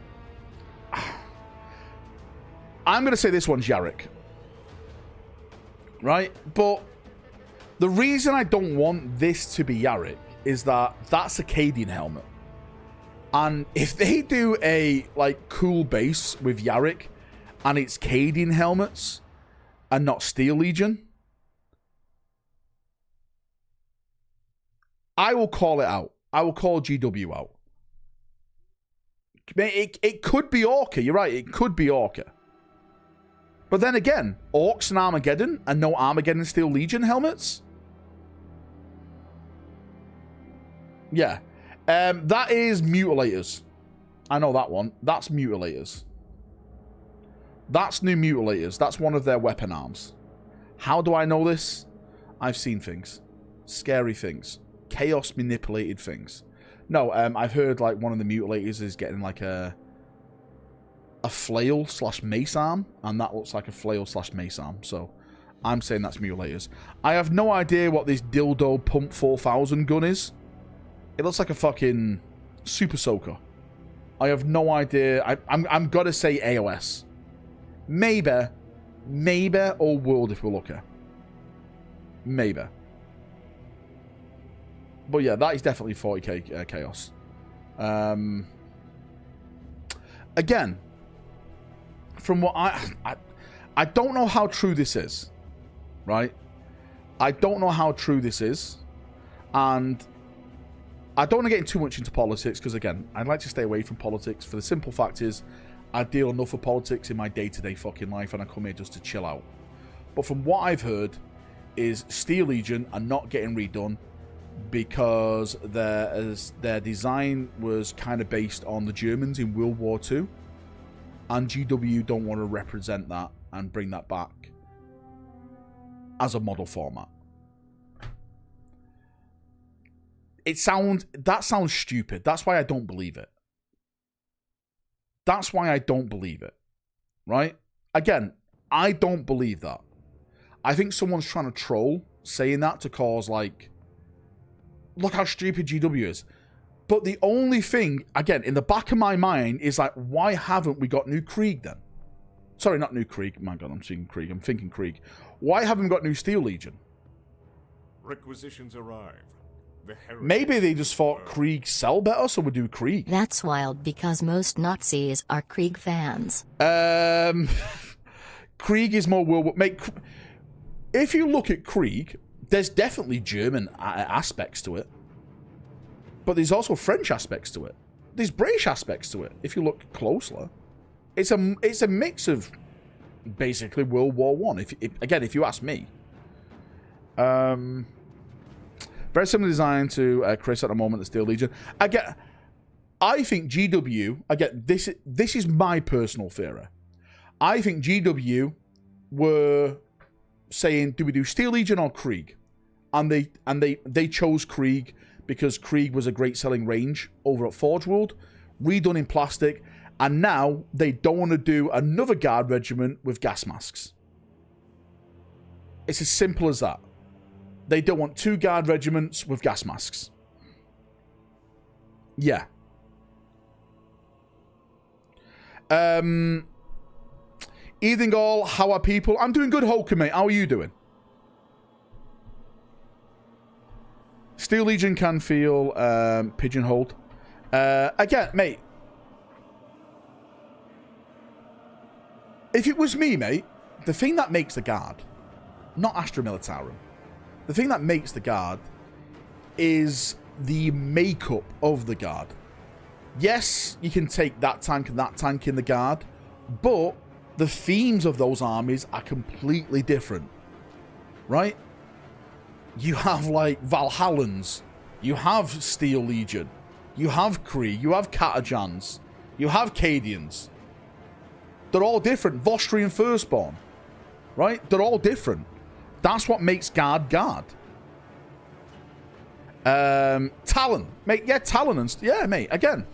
I'm gonna say this one's Yarrick. Right? But the reason I don't want this to be Yarrick is that that's a Cadian helmet. And if they do a, like, cool base with Yarrick and it's Cadian helmets and not Steel Legion, I will call it out. I will call GW out. It could be Orca. You're right. It could be Orca. But then again, Orcs and Armageddon and no Armageddon Steel Legion helmets? Yeah. That is Mutilators. I know that one. That's Mutilators. That's new Mutilators. That's one of their weapon arms. How do I know this? I've seen things. Scary things. Chaos manipulated things. No, I've heard like one of the Mutilators is getting like a flail / mace arm, and that looks like a flail / mace arm, so I'm saying that's Mutilators. I have no idea what this dildo pump 4000 gun is. It looks like a fucking super soaker. I have no idea. I'm gonna say AOS. Maybe or World if we're lucky. Maybe. But yeah, that is definitely 40k chaos. Again, from what I don't know how true this is, right? I don't know how true this is, and I don't want to get too much into politics because, again, I'd like to stay away from politics. For the simple fact is, I deal enough with politics in my day-to-day fucking life, and I come here just to chill out. But from what I've heard, is Steel Legion are not getting redone because their design was kind of based on the Germans in World War II. And GW don't want to represent that and bring that back as a model format. That sounds stupid. That's why I don't believe it. That's why I don't believe it. Right? Again, I don't believe that. I think someone's trying to troll saying that to cause, like, look how stupid GW is. But the only thing, again, in the back of my mind is like, why haven't we got new Krieg then? Sorry, not new Krieg. My God, I'm thinking Krieg. I'm thinking Krieg. Why haven't we got new Steel Legion? Requisitions arrive. Maybe they just thought Krieg sell better, so we do Krieg. That's wild because most Nazis are Krieg fans. Krieg is more World War. Mate, if you look at Krieg, there's definitely German aspects to it. But there's also French aspects to it. There's British aspects to it, if you look closely. It's a mix of basically World War One. If you ask me. Very similar design to Chris at the moment, the Steel Legion. I think GW, again, this is my personal theory. I think GW were saying, do we do Steel Legion or Krieg? And they chose Krieg because Krieg was a great selling range over at Forge World, redone in plastic, and now they don't want to do another guard regiment with gas masks. It's as simple as that. They don't want 2 guard regiments with gas masks. Yeah. Evening all, how are people? I'm doing good, Hulker, mate. How are you doing? Steel Legion can feel pigeonholed. Again, mate. If it was me, mate, the thing that makes the guard, not Astra Militarum, the thing that makes the guard is the makeup of the guard. Yes, you can take that tank and that tank in the guard, but the themes of those armies are completely different. right? You have, like, Valhallans. You have Steel Legion. You have Krieg. You have Catajans. You have Cadians. They're all different. Vostrian Firstborn. Right? They're all different. That's what makes Guard Guard. Talon. Mate, yeah, Talon and... Yeah, mate, again.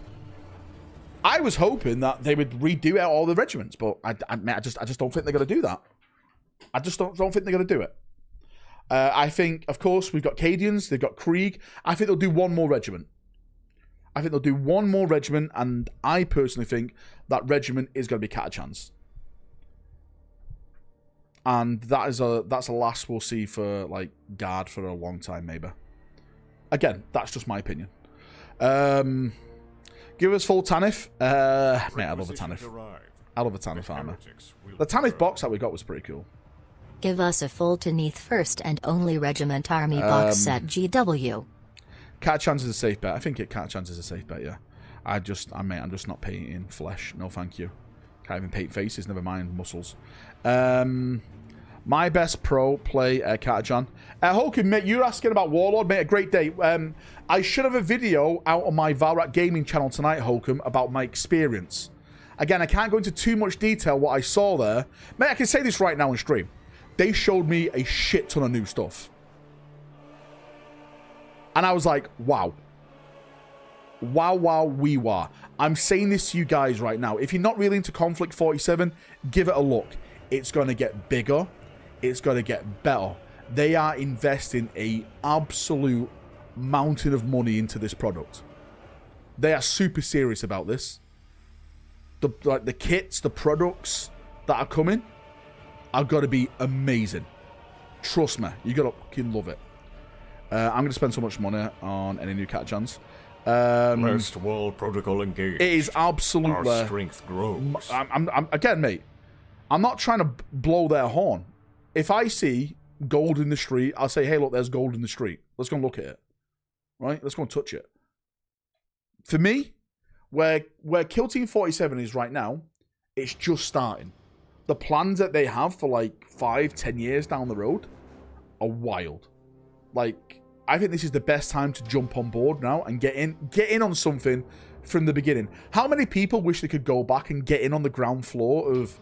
I was hoping that they would redo out all the regiments, but I just don't think they're going to do that. I just don't think they're going to do it. I think, of course, we've got Cadians, they've got Krieg. I think they'll do one more regiment. And I personally think that regiment is going to be Catachans. And that's a last we'll see for, like, Guard for a long time, maybe. Again, that's just my opinion. Give us full Tanith. Mate, I love a Tanith. I love a Tanith armor. The Tanith box that we got was pretty cool. Give us a full Tanith first and only regiment army box set GW. Catachans is a safe bet. I think Catachans is a safe bet, yeah. I'm just not painting flesh. No, thank you. Can't even paint faces, never mind muscles. My best pro play Catachan. Hulkin, mate, you're asking about Warlord, mate. A great day. I should have a video out on my Valrak gaming channel tonight, Hulkin, about my experience. Again, I can't go into too much detail what I saw there. Mate, I can say this right now on stream. They showed me a shit ton of new stuff. And I was like, wow. Wow, wow, wee wah. I'm saying this to you guys right now. If you're not really into Conflict 47, give it a look. It's going to get bigger. It's going to get better. They are investing a absolute mountain of money into this product. They are super serious about this. The kits, the products that are coming are going to be amazing. Trust me, you're going to fucking love it. I'm going to spend so much money on any new Catachans. Last wall protocol engaged. It is absolutely... Our strength grows. Again, mate, I'm not trying to blow their horn. If I see gold in the street, I'll say, hey, look, there's gold in the street. Let's go and look at it. Right? Let's go and touch it. For me, where Kill Team 47 is right now, it's just starting. The plans that they have for like 5-10 years down the road are wild. Like, I think this is the best time to jump on board now and get in on something from the beginning. How many people wish they could go back and get in on the ground floor of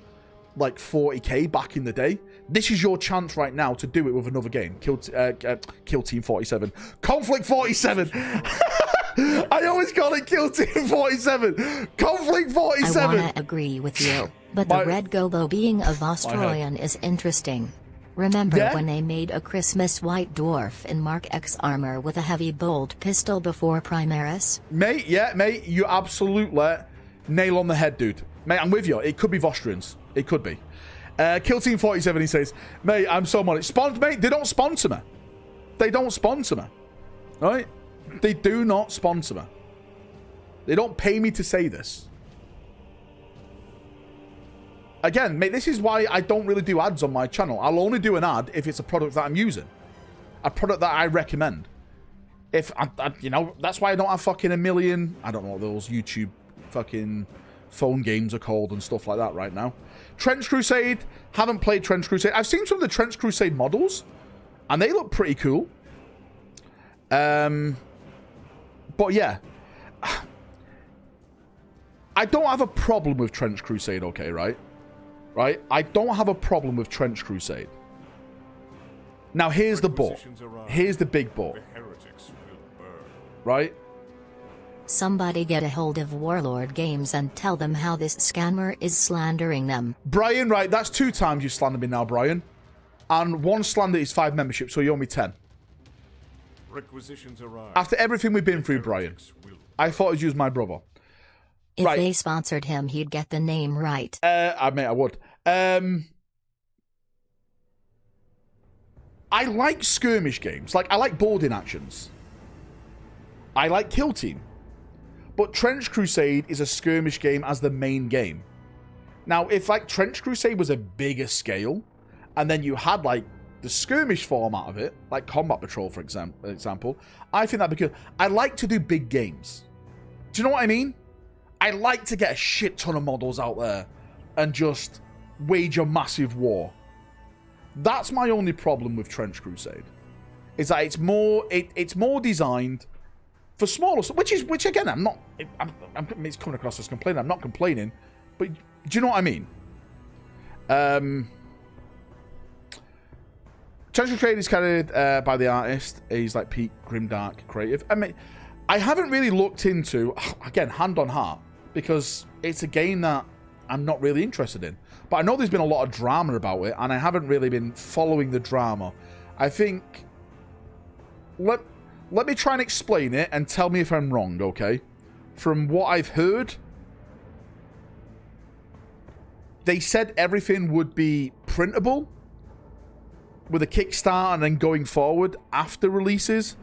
like 40k back in the day? This is your chance right now to do it with another game. Kill Team 47. Conflict 47. I always call it Kill Team 47. Conflict 47. I want to agree with you, but the red gobo being a Vostroyan is interesting. Remember when they made a Christmas white dwarf in Mark X armor with a heavy bolt pistol before Primaris? Mate, yeah, mate, you absolutely nail on the head, dude. Mate, I'm with you. It could be Vostrians. It could be. Kill Team 47, he says, mate, I'm so money. Mate, they don't sponsor me. They don't sponsor me. Right? They do not sponsor me. They don't pay me to say this. Again, mate, this is why I don't really do ads on my channel. I'll only do an ad if it's a product that I'm using. A product that I recommend. If, you know, that's why I don't have fucking a million, I don't know what those YouTube fucking phone games are called and stuff like that right now. Trench Crusade, haven't played Trench Crusade. I've seen some of the Trench Crusade models, and they look pretty cool. But yeah. I don't have a problem with Trench Crusade, okay, right? Right? I don't have a problem with Trench Crusade. Now, here's the but. Here's the big but. Right? Somebody get a hold of Warlord Games and tell them how this scammer is slandering them. Brian, right, that's 2 times you slandered me now, Brian. And 1 slander is 5 memberships, so you owe me 10. Requisitions arrive. After everything we've been through, Brian, I thought I'd use my brother. If they sponsored him, he'd get the name right. I would. I like skirmish games. Like, I like boarding actions. I like Kill Team. But Trench Crusade is a skirmish game as the main game. Now, if, like, Trench Crusade was a bigger scale, and then you had, like, the skirmish format of it, like Combat Patrol, for example, I think that'd be good. I like to do big games. Do you know what I mean? I like to get a shit ton of models out there and just wage a massive war. That's my only problem with Trench Crusade. Is that it's more designed for smaller stuff, which again, it's coming across as complaining. I'm not complaining, but do you know what I mean? Trench Crusade is carried by the artist. He's like peak grimdark creative. I mean, I haven't really looked into, again, hand on heart, because it's a game that I'm not really interested in. But I know there's been a lot of drama about it, and I haven't really been following the drama. I think... Let me try and explain it, and tell me if I'm wrong, okay? From what I've heard, they said everything would be printable with a Kickstarter and then going forward after releases.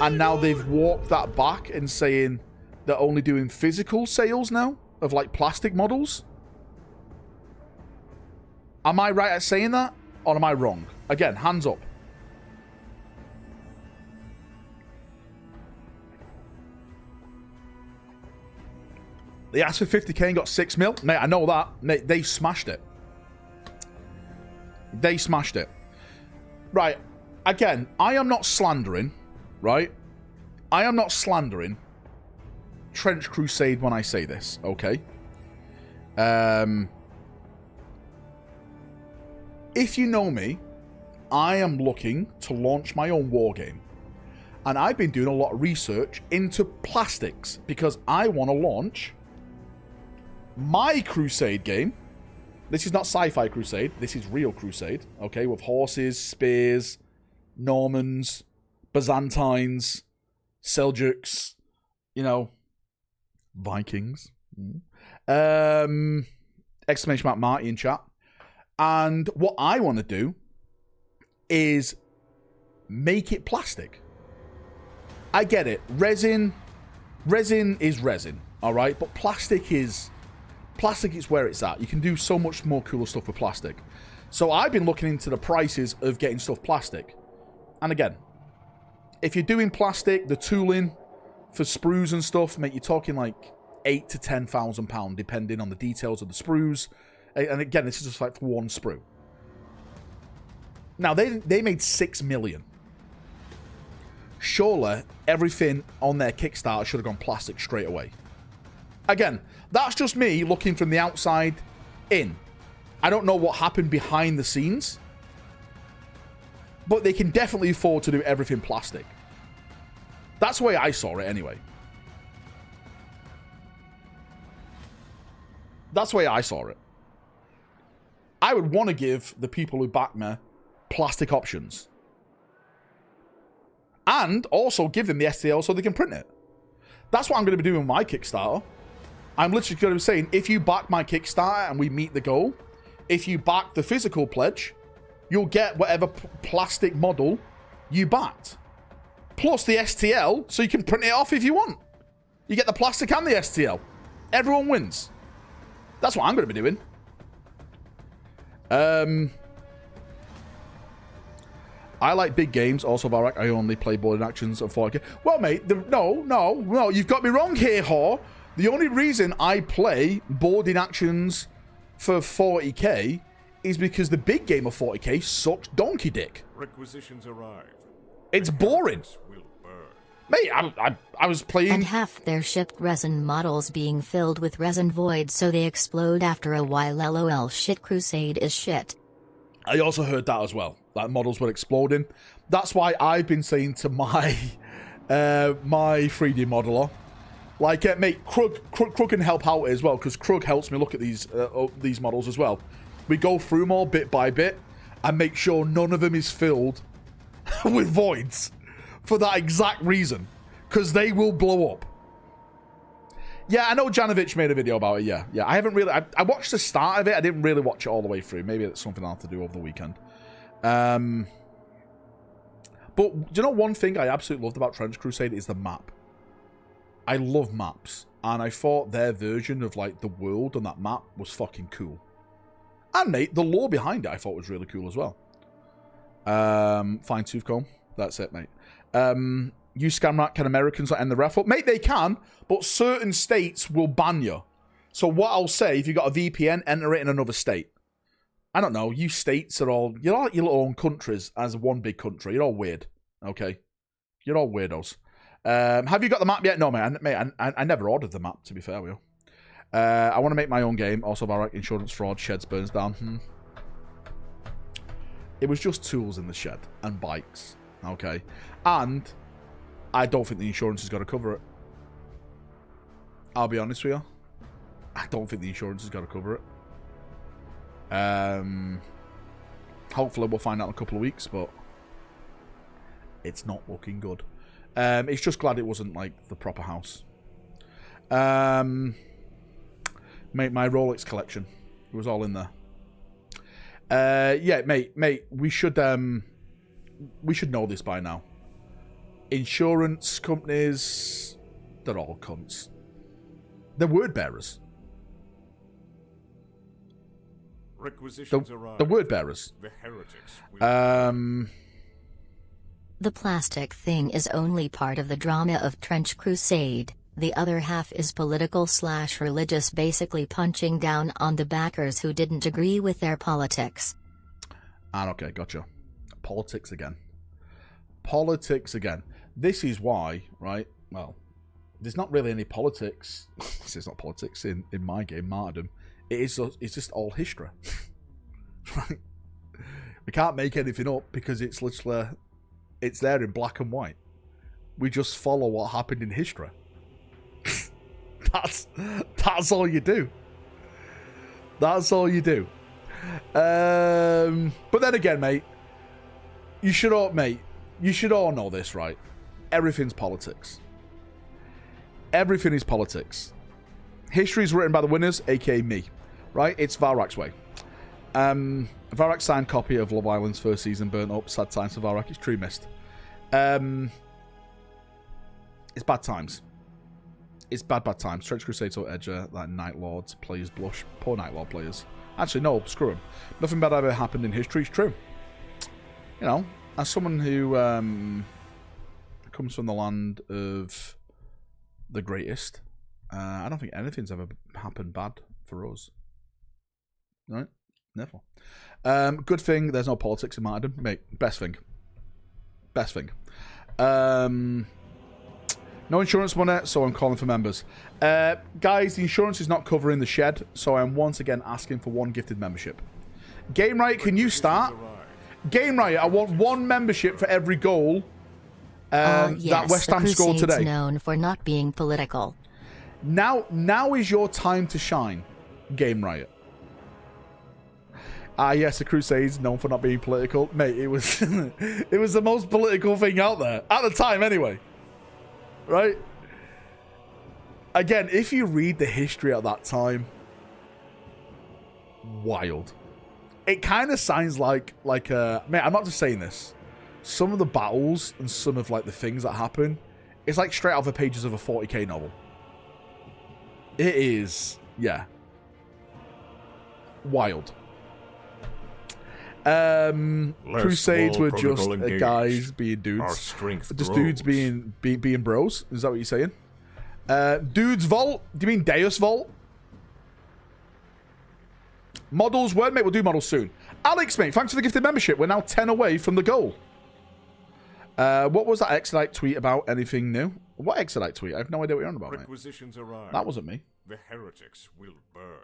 And now they've walked that back and saying they're only doing physical sales now of like plastic models. Am I right at saying that? Or am I wrong? Again, hands up. They asked for 50k and got 6 mil. Mate, I know that. Mate, they smashed it. They smashed it. Right. Again, I am not slandering, right? I am not slandering Trench Crusade when I say this, okay? If you know me, I am looking to launch my own war game. And I've been doing a lot of research into plastics because I want to launch my Crusade game. This is not sci-fi Crusade. This is real Crusade, okay? With horses, spears, Normans, Byzantines, Seljuks, you know, Vikings. Exclamation mark Marty in chat. And what I want to do is make it plastic. I get it. Resin is resin, all right? But plastic is where it's at. You can do so much more cooler stuff with plastic. So I've been looking into the prices of getting stuff plastic. And again, if you're doing plastic, the tooling for sprues and stuff, mate, you're talking like £8,000 to £10,000, depending on the details of the sprues. And again, this is just like for one sprue. Now, they made 6 million. Surely, everything on their Kickstarter should have gone plastic straight away. Again, that's just me looking from the outside in. I don't know what happened behind the scenes. But they can definitely afford to do everything plastic. That's the way I saw it anyway. That's the way I saw it. I would want to give the people who back me plastic options. And also give them the STL so they can print it. That's what I'm going to be doing with my Kickstarter. I'm literally going to be saying, if you back my Kickstarter and we meet the goal, if you back the physical pledge, you'll get whatever plastic model you backed. Plus the STL, so you can print it off if you want. You get the plastic and the STL. Everyone wins. That's what I'm going to be doing. I like big games. Also, Valrak, I only play board actions of 40k. Well, mate, no. You've got me wrong here, whore. The only reason I play boarding actions for 40k is because the big game of 40k sucks donkey dick. Requisitions arrive. It's boring. Mate, I was playing... And half their shipped resin models being filled with resin voids so they explode after a while. LOL, shit Crusade is shit. I also heard that as well. That models were exploding. That's why I've been saying to my my 3D modeler, like, mate, Krug can help out as well, because Krug helps me look at these models as well. We go through them all bit by bit and make sure none of them is filled with voids for that exact reason, because they will blow up. Yeah, I know Janovic made a video about it. Yeah. I haven't really... I watched the start of it. I didn't really watch it all the way through. Maybe it's something I'll have to do over the weekend. But do you know one thing I absolutely loved about Trench Crusade is the map. I love maps. And I thought their version of, like, the world on that map was fucking cool. And, mate, the lore behind it I thought was really cool as well. Fine tooth comb. That's it, mate. You Scamrat, can Americans not end the raffle? Mate, they can, but certain states will ban you. So what I'll say, if you've got a VPN, enter it in another state. I don't know. You states are all, you're all like your little own countries as one big country. You're all weird. Okay, you're all weirdos. Have you got the map yet? No, mate. I never ordered the map. To be fair with you, I want to make my own game. Also, Valrak, insurance fraud, sheds burns down. It was just tools in the shed and bikes. Okay, and I don't think the insurance has got to cover it. I'll be honest with you. I don't think the insurance has got to cover it. Hopefully we'll find out in a couple of weeks, but it's not looking good. It's just glad it wasn't like the proper house. Mate, my Rolex collection, it was all in there. Yeah, mate, we should know this by now. Insurance companies, they're all cunts. They're word bearers. Requisitions arrive. The word bearers. The heretics. The plastic thing is only part of the drama of Trench Crusade. The other half is political/religious, basically punching down on the backers who didn't agree with their politics. Okay, gotcha. Politics again. Politics again. This is why, right? Well, there's not really any politics. It's not politics in my game, Martyrdom. It's just all history. Right? We can't make anything up because it's literally, it's there in black and white. We just follow what happened in history. That's all you do. That's all you do. But then again, mate, you should all know this, right? Everything's politics. Everything is politics. History is written by the winners, aka me. Right? It's Valrak's way. Valrak's signed copy of Love Island's first season burnt up. Sad times for Valrak. It's true missed. It's bad times. It's bad times. Trench Crusade to Edger, like Night Lords, players blush. Poor Night Lord players. Actually, no, screw them. Nothing bad ever happened in history. It's true. You know, as someone who comes from the land of the greatest, I don't think anything's ever happened bad for us. Right? Never. Good thing there's no politics in Martyrdom. Mate, best thing. Best thing. No insurance money, so I'm calling for members. Guys, the insurance is not covering the shed, so I'm once again asking for one gifted membership. Game Riot, can you start? Game Riot, I want one membership for every goal Yes, that West Ham scored today. The Crusade's known for not being political. Now is your time to shine, Game Riot. Yes, the Crusades known for not being political. Mate, it was it was the most political thing out there. At the time, anyway. Right? Again, if you read the history at that time, wild. It kind of sounds like mate, I'm not just saying this. Some of the battles and some of like the things that happen, it's like straight out of the pages of a 40k novel. It is, yeah. Wild. Crusades were just guys being dudes. Just dudes being bros. Is that what you're saying? Dudes Vault? Do you mean Deus Vault? Models, word mate, we'll do models soon. Alex, mate, thanks for the gifted membership. We're now 10 away from the goal. What was that Exodite tweet about? Anything new? What Exodite tweet? I have no idea what you're on about, mate. That wasn't me. The heretics will burn.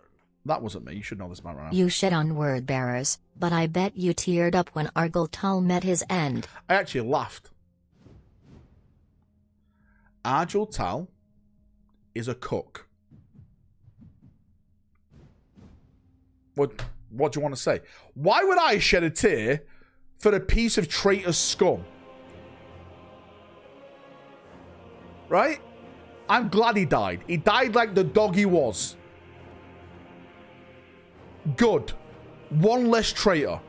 That wasn't me. You should know this man right now. You shit on word bearers, but I bet you teared up when Argyle Tal met his end. I actually laughed. Argyle Tal is a cook. What do you want to say? Why would I shed a tear for a piece of traitor scum? Right? I'm glad he died. He died like the dog he was. Good. One less traitor.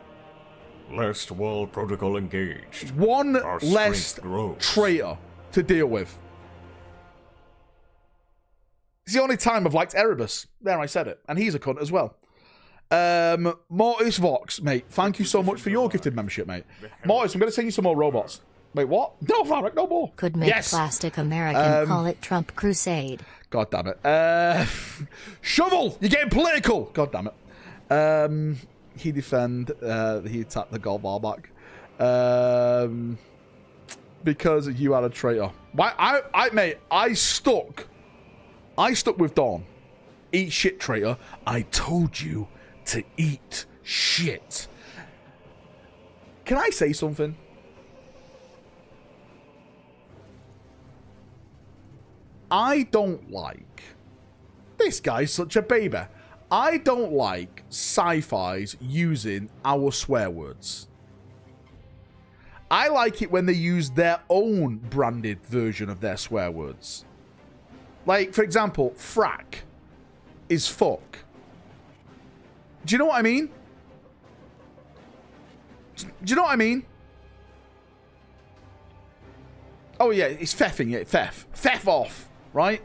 Last wall protocol engaged. One Our less traitor to deal with. It's the only time I've liked Erebus. There, I said it. And he's a cunt as well. Mortis Vox, mate. Thank you so much for your gifted membership, mate. Mortis, I'm going to send you some more robots. Wait, what? No, Valrak, no more. Could make plastic American call it Trump Crusade. God damn it. Shovel, you're getting political. God damn it. he attacked the gold bar back. Because you are a traitor. Mate, I stuck with Dawn. Eat shit, traitor. I told you to eat shit. Can I say something? I don't like... This guy's such a baby. I don't like sci-fis using our swear words. I like it when they use their own branded version of their swear words. Like, for example, frack is fuck. Do you know what I mean? Do you know what I mean? Oh, yeah, it's feffing. Yeah, feff. Feff off, right?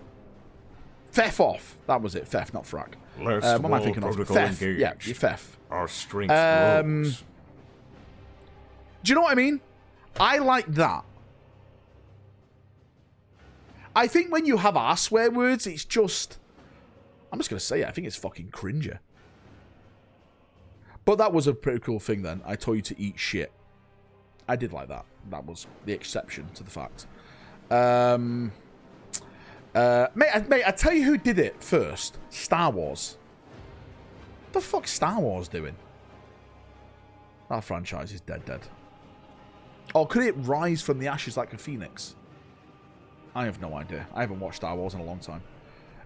Feff off. That was it. Feff, not frack. What am I thinking of? Feff. Yeah, you feff. Our strength grows. Do you know what I mean? I like that. I think when you have our swear words, it's just... I'm just going to say it. I think it's fucking cringer. But that was a pretty cool thing then. I told you to eat shit. I did like that. That was the exception to the fact. Mate, I tell you who did it first. Star Wars. What the fuck's Star Wars doing? That franchise is dead. Or could it rise from the ashes like a phoenix? I have no idea. I haven't watched Star Wars in a long time.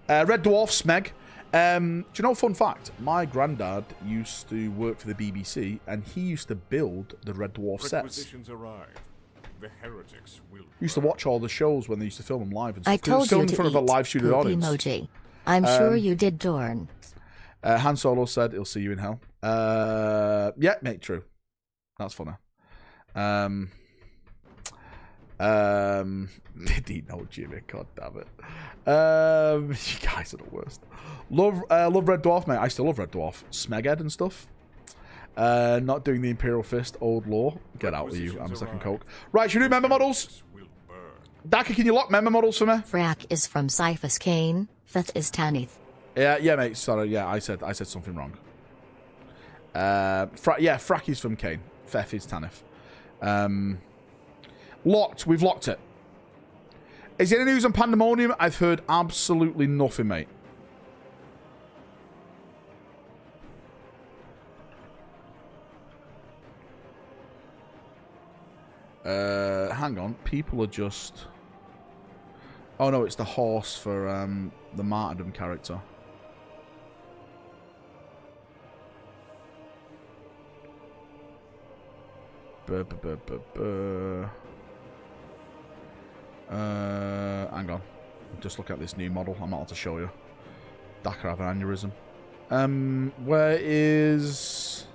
Red Dwarf, Smeg. Do you know, fun fact? My granddad used to work for the BBC, and he used to build the Red Dwarf sets. The heretics will Used to watch all the shows when they used to film them live and stuff. I told you in to front of a live studio poop audience. emoji. I'm sure you did, Dorn. Han Solo said he'll see you in hell. Yeah, mate, true. That's funny. Did he know Jimmy? God damn it. You guys are the worst. Love Red Dwarf, mate. I still love Red Dwarf. Smeghead and stuff. Not doing the Imperial Fist, old law. Get out with you. I'm a second coke. Right, should we do member models? Daka, can you lock member models for me? Frack is from Cyphus Kane. Feth is Tanith. Yeah, mate. Sorry, yeah, I said something wrong. Frack is from Kane. Feth is Tanith. Locked. We've locked it. Is there any news on Pandemonium? I've heard absolutely nothing, mate. Hang on. People are just... Oh, no, it's the horse for the martyrdom character. Hang on. Just look at this new model. I'm not able to show you. Dakar have an aneurysm. Where is...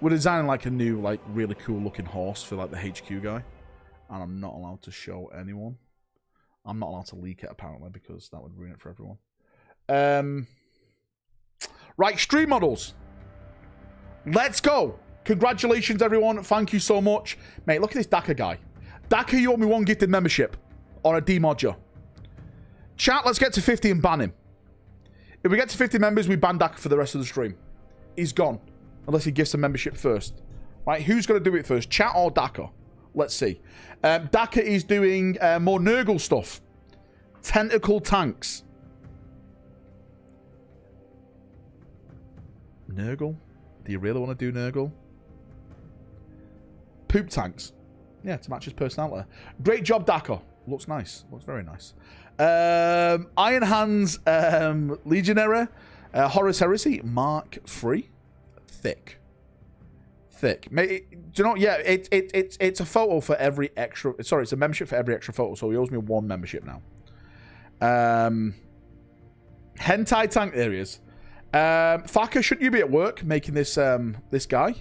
We're designing like a new, like, really cool looking horse for like the HQ guy. And I'm not allowed to show anyone. I'm not allowed to leak it apparently because that would ruin it for everyone. Right, stream models. Let's go. Congratulations, everyone. Thank you so much. Mate, look at this Daka guy. Daka, you owe me 1 gifted membership on a demodger. Chat, let's get to 50 and ban him. If we get to 50 members, we ban Daka for the rest of the stream. He's gone. Unless he gives a membership first. Right, who's going to do it first? Chat or Daka? Let's see. Daka is doing more Nurgle stuff. Tentacle tanks. Nurgle? Do you really want to do Nurgle? Poop tanks. Yeah, to match his personality. Great job, Daka. Looks nice. Looks very nice. Iron Hands Legionary. Horus Heresy. Mark III. Thick. Mate, do you know? Yeah, it's a photo for every extra. Sorry, it's a membership for every extra photo. So he owes me 1 membership now. Hentai tank. There he is. Faka, shouldn't you be at work making this this guy,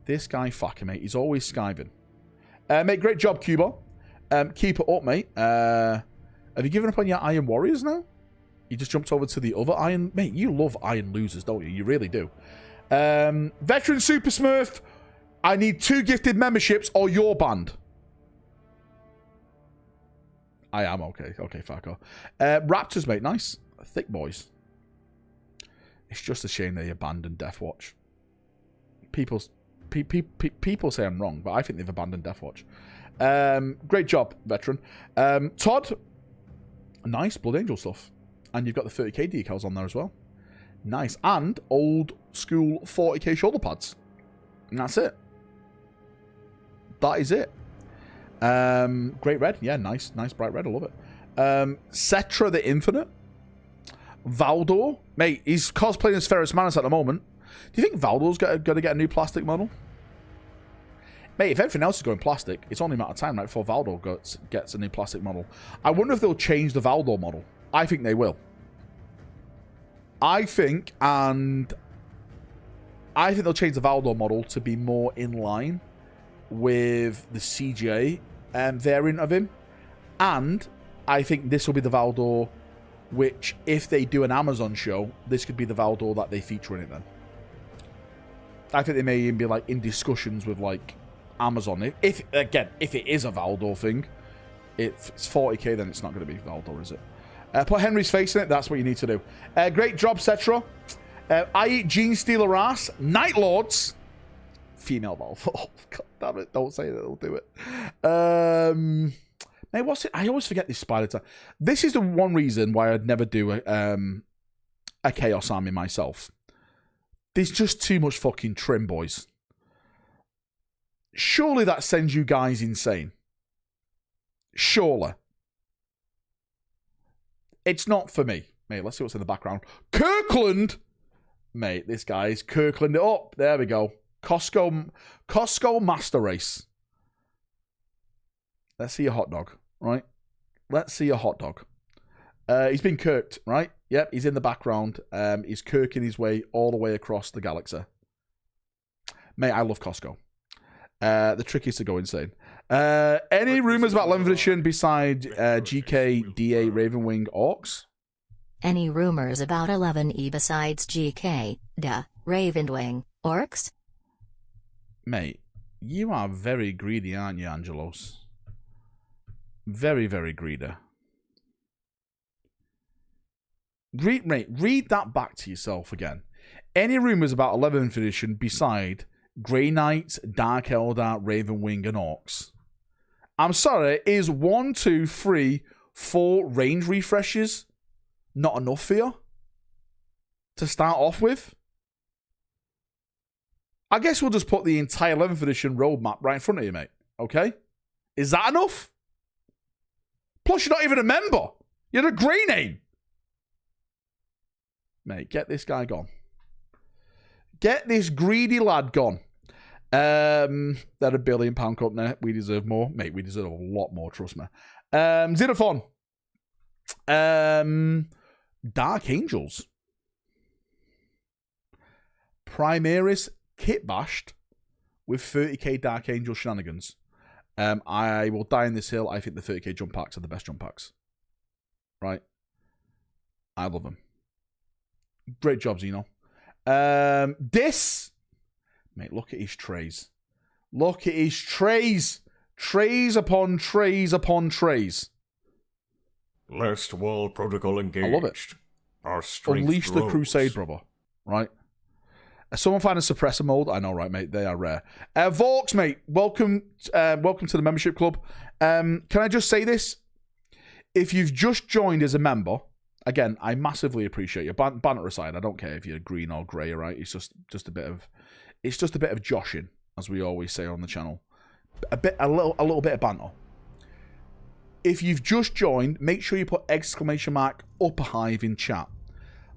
Faka, mate. He's always skiving. Mate, great job, Cuba. Keep it up, mate. Have you given up on your Iron Warriors now? You just jumped over to the other Iron... Mate, you love Iron Losers, don't you? You really do. Veteran Super Smurf, I need 2 gifted memberships or you're banned. I am, okay. Okay, Farco. Raptors, mate, nice. Thick boys. It's just a shame they abandoned Deathwatch. People say I'm wrong, but I think they've abandoned Deathwatch. Great job, veteran. Todd, nice Blood Angel stuff. And you've got the 30k decals on there as well. Nice. And old school 40k shoulder pads. And that's it. That is it. Great red. Yeah, nice bright red. I love it. Cetra the Infinite. Valdor. Mate, he's cosplaying as Ferrus Manus at the moment. Do you think Valdor's going to get a new plastic model? Mate, if everything else is going plastic, it's only a matter of time, right, before Valdor gets a new plastic model. I wonder if they'll change the Valdor model. I think they will. I think they'll change the Valdor model to be more in line with the CGA variant of him. And I think this will be the Valdor which, if they do an Amazon show, this could be the Valdor that they feature in it then. I think they may even be like in discussions with like Amazon. If it is a Valdor thing, if it's 40k, then it's not going to be Valdor, is it? Put Henry's face in it. That's what you need to do. Great job, Cetra. I eat Gene Stealer ass. Night Lords. Female Valve. Oh, God damn it. Don't say that. They'll do it. Mate, what's it? I always forget this spider time. This is the one reason why I'd never do a Chaos Army myself. There's just too much fucking trim, boys. Surely that sends you guys insane. Surely. It's not for me. Mate, let's see what's in the background. Kirkland! Mate, this guy's Kirkland it up. There we go. Costco Master Race. Let's see a hot dog, right? Let's see a hot dog. He's been kirked, right? Yep, he's in the background. He's kirking his way all the way across the galaxy. Mate, I love Costco. The trick is to go insane. Any rumours about 11th edition beside GK, DA, Ravenwing, Orcs? Any rumors about 11E besides GK, DA, Ravenwing, Orcs? Mate, you are very greedy, aren't you, Angelos? Very, very greedy. Read that back to yourself again. Any rumours about 11th edition beside Grey Knights, Dark Eldar, Ravenwing, and Orcs? I'm sorry, is 1, 2, 3, 4 range refreshes not enough for you to start off with? I guess we'll just put the entire 11th edition roadmap right in front of you, mate. Okay? Is that enough? Plus, you're not even a member. You're a grey name. Mate, get this guy gone. Get this greedy lad gone. They're £1 billion company. We deserve more. Mate, we deserve a lot more, trust me. Xenophon. Dark Angels. Primaris kit bashed with 30k Dark Angel shenanigans. I will die in this hill. I think the 30k jump packs are the best jump packs. Right? I love them. Great job, Xeno. This... Mate, look at his trays. Look at his trays. Trays upon trays upon trays. Last wall protocol engaged. I love it. Our strength Unleash the grows. crusade, brother. Right? Someone find a suppressor mode. I know, right, mate? They are rare. Vorks, mate. Welcome to the membership club. Can I just say this? If you've just joined as a member, again, I massively appreciate you. Banter aside, I don't care if you're green or grey, right? It's just a bit of joshing, as we always say on the channel. A little bit of banter. If you've just joined, make sure you put !upper hive in chat.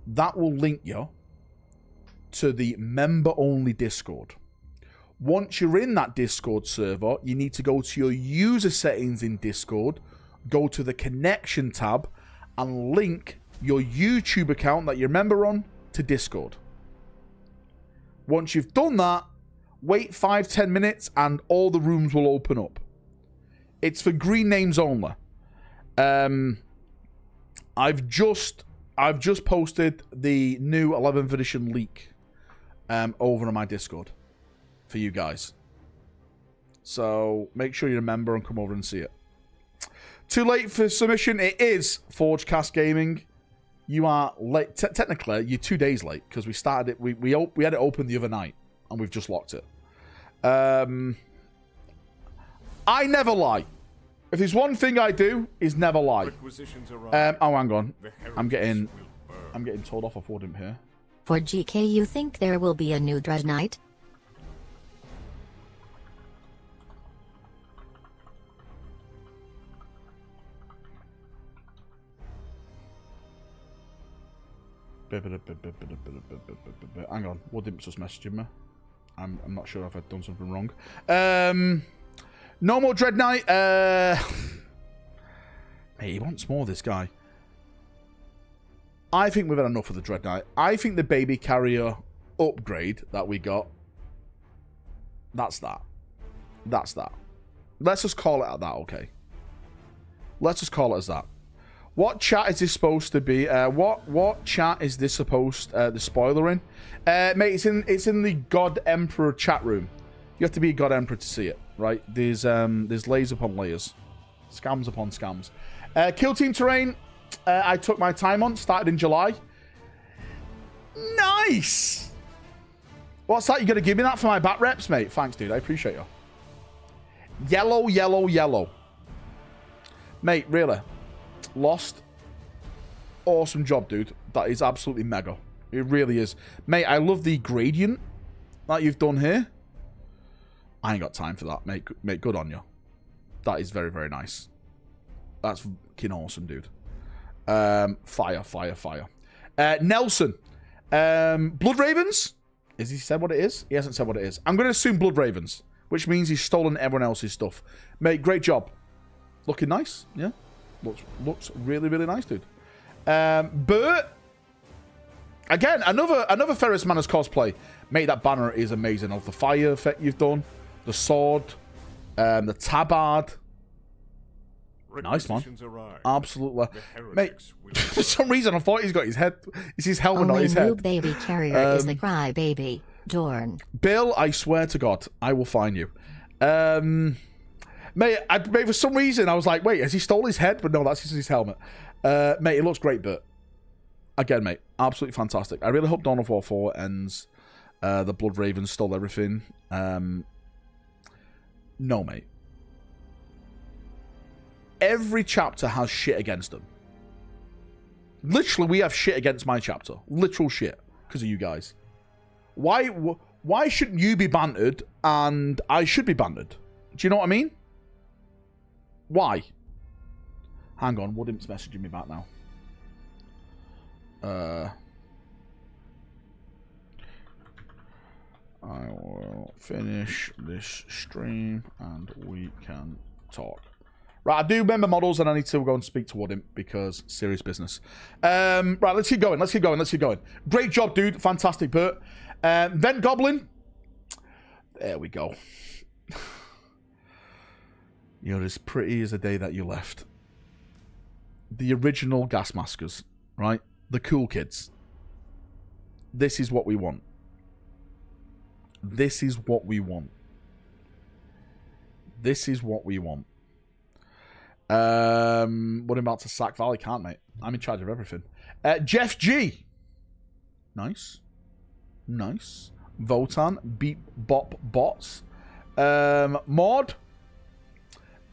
That will link you to the member-only Discord. Once you're in that Discord server, you need to go to your user settings in Discord, go to the connection tab, and link your YouTube account that you're a member on to Discord. Once you've done that, wait 5-10 minutes and all the rooms will open up. It's for green names only. I've just posted the new 11th edition leak over on my Discord for you guys. So make sure you remember and come over and see it. Too late for submission. It is Forgecast Gaming. You are late. Technically, you're 2 days late because we started it. We had it open the other night and we've just locked it. I never lie. If there's one thing I do, is never lie. Oh, hang on. I'm getting told off. I thought him here. For GK, you think there will be a new Dread Knight? Hang on, Woodimps just messaging me. I'm not sure if I've done something wrong. No more Dread Knight. Hey, he wants more, this guy. I think we've had enough of the Dread Knight. I think the baby carrier upgrade that we got, that's that. That's that. Let's just call it at that, okay? Let's just call it as that. What chat is this supposed to be? What chat is this supposed the spoiler in? Mate, it's in the God Emperor chat room. You have to be a God Emperor to see it, right? There's layers upon layers. Scams upon scams. Kill Team Terrain, I took my time on, started in July. Nice! What's that? You gonna give me that for my bat reps, mate? Thanks, dude. I appreciate you. Yellow, yellow, yellow. Mate, really? Lost. Awesome job, dude. That is absolutely mega. It really is. Mate, I love the gradient that you've done here. I ain't got time for that, mate. Mate, good on you. That is very, very nice. That's fucking awesome, dude. Fire, fire, fire. Nelson. Blood Ravens? Has he said what it is? He hasn't said what it is. I'm going to assume Blood Ravens, which means he's stolen everyone else's stuff. Mate, great job. Looking nice, yeah. Looks really, really nice, dude. Bert. Again, another Ferris Manners cosplay. Mate, that banner is amazing. Of the fire effect you've done. The sword. The tabard. Nice, man. Absolutely. Mate, for some reason I thought he's got his head. It's his helmet, not his head. Only baby carrier is the cry baby. Dorn. Bill, I swear to God, I will find you. Mate, for some reason, I was like, wait, has he stole his head? But no, that's just his helmet. Mate, it looks great, but again, mate, absolutely fantastic. I really hope Dawn of War 4 ends. The Blood Ravens stole everything. No, mate. Every chapter has shit against them. Literally, we have shit against my chapter. Literal shit. Because of you guys. Why shouldn't you be bantered and I should be bantered? Do you know what I mean? Why? Hang on, Woodim's messaging me back now. I will finish this stream and we can talk. Right, I do remember models and I need to go and speak to Woodim because serious business. Right, let's keep going. Great job, dude. Fantastic, Bert. Vent Goblin. There we go. You're as pretty as the day that you left. The original gas maskers, right? The cool kids. This is what we want. This is what we want. This is what we want. What I'm about to sack Valley, can't, mate? I'm in charge of everything. Jeff G. Nice. Nice. Votan. Beep Bop Bots. Mod.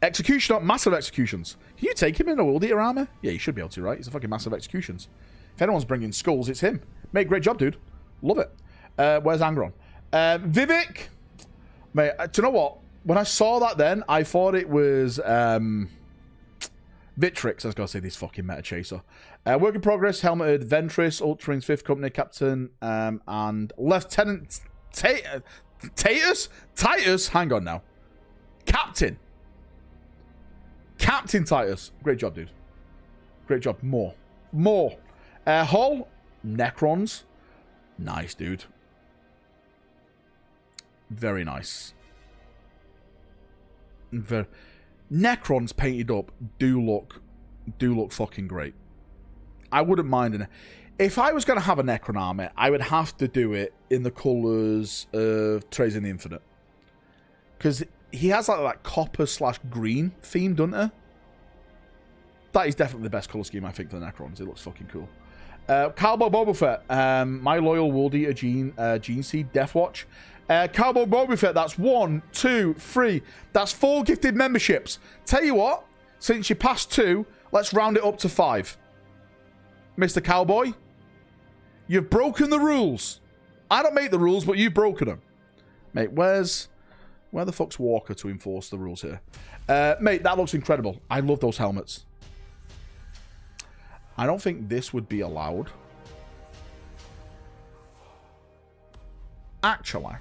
Executioner. Massive Executions. Can you take him in a World Eater armor? Yeah, you should be able to, right? He's a fucking Massive Executions. If anyone's bringing skulls, it's him. Mate, great job, dude. Love it. Where's Angron? Vivek. Mate, do you know what? When I saw that then, I thought it was Vitrix. I was going to say this fucking Meta Chaser. Work in progress, helmeted Ventress, Ultramarines 5th Company Captain, and Lieutenant Titus? Titus? Hang on now. Captain Titus. Great job, dude. Great job. More. Hull. Necrons. Nice, dude. Very nice. Necrons painted up do look fucking great. I wouldn't mind it. If I was going to have a Necron army, I would have to do it in the colours of Trace in the Infinite. Because he has like that copper/green theme, doesn't he? That is definitely the best colour scheme, I think, for the Necrons. It looks fucking cool. Cowboy Boba Fett. My loyal World Eater Gene Seed Death Watch. Cowboy Boba Fett. That's 1, 2, 3. That's 4 gifted memberships. Tell you what, since you passed 2, let's round it up to 5. Mr. Cowboy, you've broken the rules. I don't make the rules, but you've broken them. Mate, where the fuck's Walker to enforce the rules here? Mate, that looks incredible. I love those helmets. I don't think this would be allowed. Actually,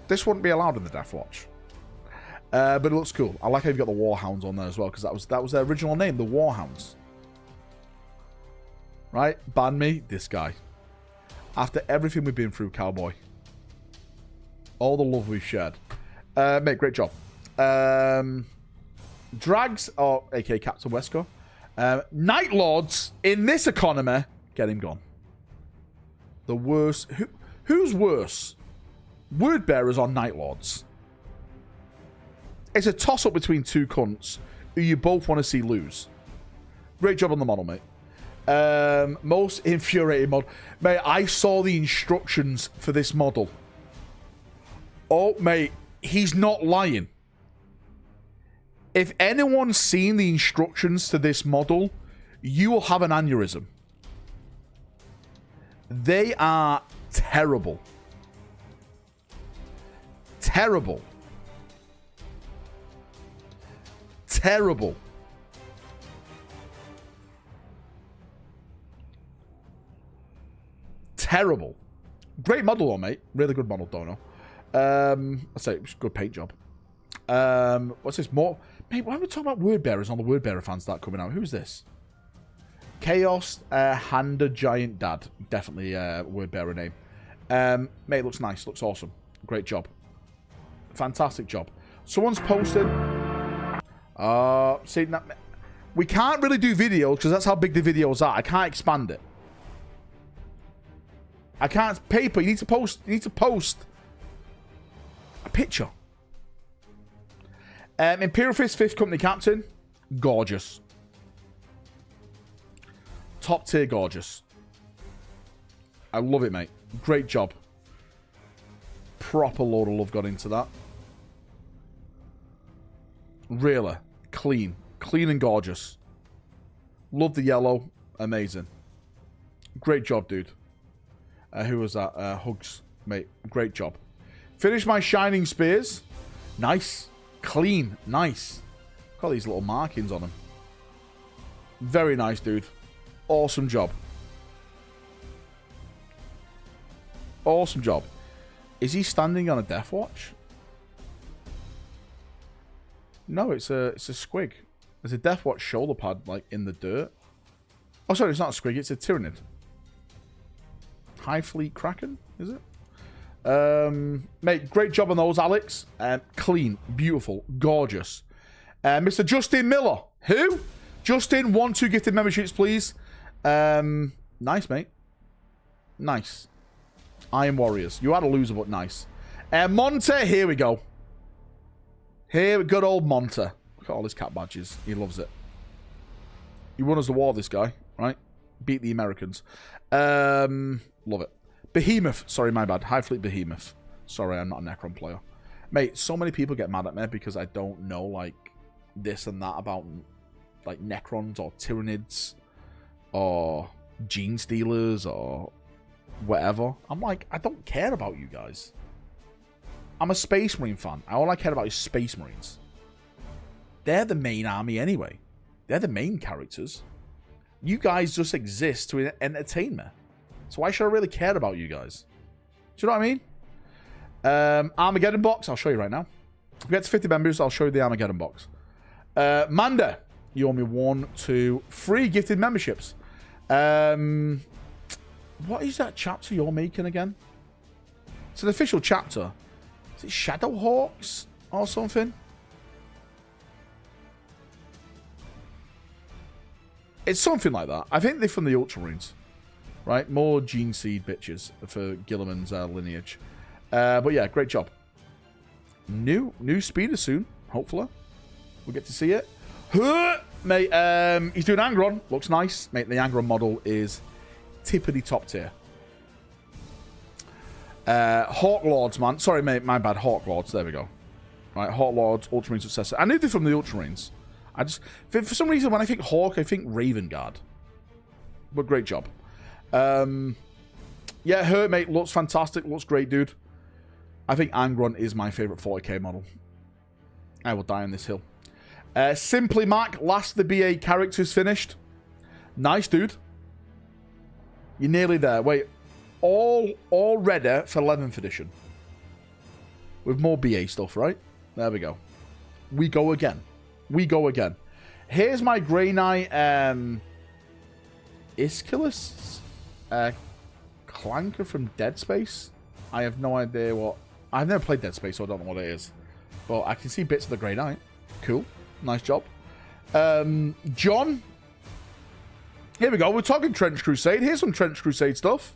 this wouldn't be allowed in the Death Watch. But it looks cool. I like how you've got the Warhounds on there as well, because that was their original name, the Warhounds. Right? Ban me, this guy. After everything we've been through, Cowboy. All the love we've shared. Mate, great job. Drags, or aka Captain Wesco. Night Lords, in this economy, get him gone. The worst. Who's worse? Word Bearers or Night Lords? It's a toss-up between two cunts who you both want to see lose. Great job on the model, mate. Most infuriating model. Mate, I saw the instructions for this model. Oh, mate, he's not lying. If anyone's seen the instructions to this model, you will have an aneurysm. They are terrible. Terrible. Terrible. Terrible. Great model, though, mate. Really good model, Dono. I'd say it was a good paint job. What's this? More? Mate, why are we talking about Word Bearers on the Word Bearer fans start coming out? Who's this? Chaos Handa Giant Dad. Definitely a Word Bearer name. Mate, looks nice. Looks awesome. Great job. Fantastic job. Someone's posted... see, we can't really do videos because that's how big the videos are. I can't expand it. I can't... Paper, you need to post... You need to post a picture. Imperial Fist 5th Company Captain. Gorgeous. Top tier gorgeous. I love it, mate. Great job. Proper load of love got into that. Really. Clean. Clean and gorgeous. Love the yellow. Amazing. Great job, dude. Who was that? Hugs. Mate, great job. Finish my Shining Spears. Nice. Clean. Nice. Got these little markings on them. Very nice, dude. Awesome job. Awesome job. Is he standing on a Death Watch? No, it's a squig. There's a Death Watch shoulder pad, like, in the dirt. Oh, sorry, it's not a squig. It's a Tyrannid. High Fleet Kraken, is it? Mate, great job on those, Alex. Clean, beautiful, gorgeous. Mr. Justin Miller. Who? Justin, 1, 2 gifted memberships, please. Nice, mate. Nice. Iron Warriors. You had a loser, but nice. Monte, here we go. Here, good old Monte. Look at all his cat badges. He loves it. He won us the war, this guy, right? Beat the Americans. Love it. Behemoth. Sorry, my bad. High Fleet Behemoth. Sorry, I'm not a Necron player. Mate, so many people get mad at me because I don't know, like, this and that about, like, Necrons or Tyrannids or Gene Stealers or whatever. I'm like, I don't care about you guys. I'm a Space Marine fan. All I care about is Space Marines. They're the main army anyway. They're the main characters. You guys just exist to entertain me. So why should I really care about you guys? Do you know what I mean? Armageddon box. I'll show you right now. If we get to 50 members, I'll show you the Armageddon box. Manda, you owe me 1, 2, 3 gifted memberships. What is that chapter you're making again? It's an official chapter. Is it Shadowhawks or something? It's something like that. I think they're from the Ultramarines. Right? More Gene Seed bitches for Gilliman's lineage. But yeah, great job. New speeder soon, hopefully. We'll get to see it. Mate, he's doing Angron. Looks nice. Mate, the Angron model is tippity top tier. Hawk Lords, man. Sorry, mate, my bad. Hawk Lords. There we go. Right, Hawk Lords, Ultramarine successor. I knew they're from the Ultramarines. I just, for some reason, when I think Hawk, I think Raven Guard. But great job. Yeah, Hurt, mate, looks fantastic. Looks great, dude. I think Angron is my favorite 40k model. I will die on this hill. Simply Mac, last of the BA characters finished. Nice, dude. You're nearly there. Wait, all ready for 11th edition. With more BA stuff, right? There we go. We go again. We go again. Here's my Grey Knight Ischilus Clanker from Dead Space. I have no idea what... I've never played Dead Space, so I don't know what it is. But I can see bits of the Grey Knight. Cool. Nice job. John. Here we go. We're talking Trench Crusade. Here's some Trench Crusade stuff.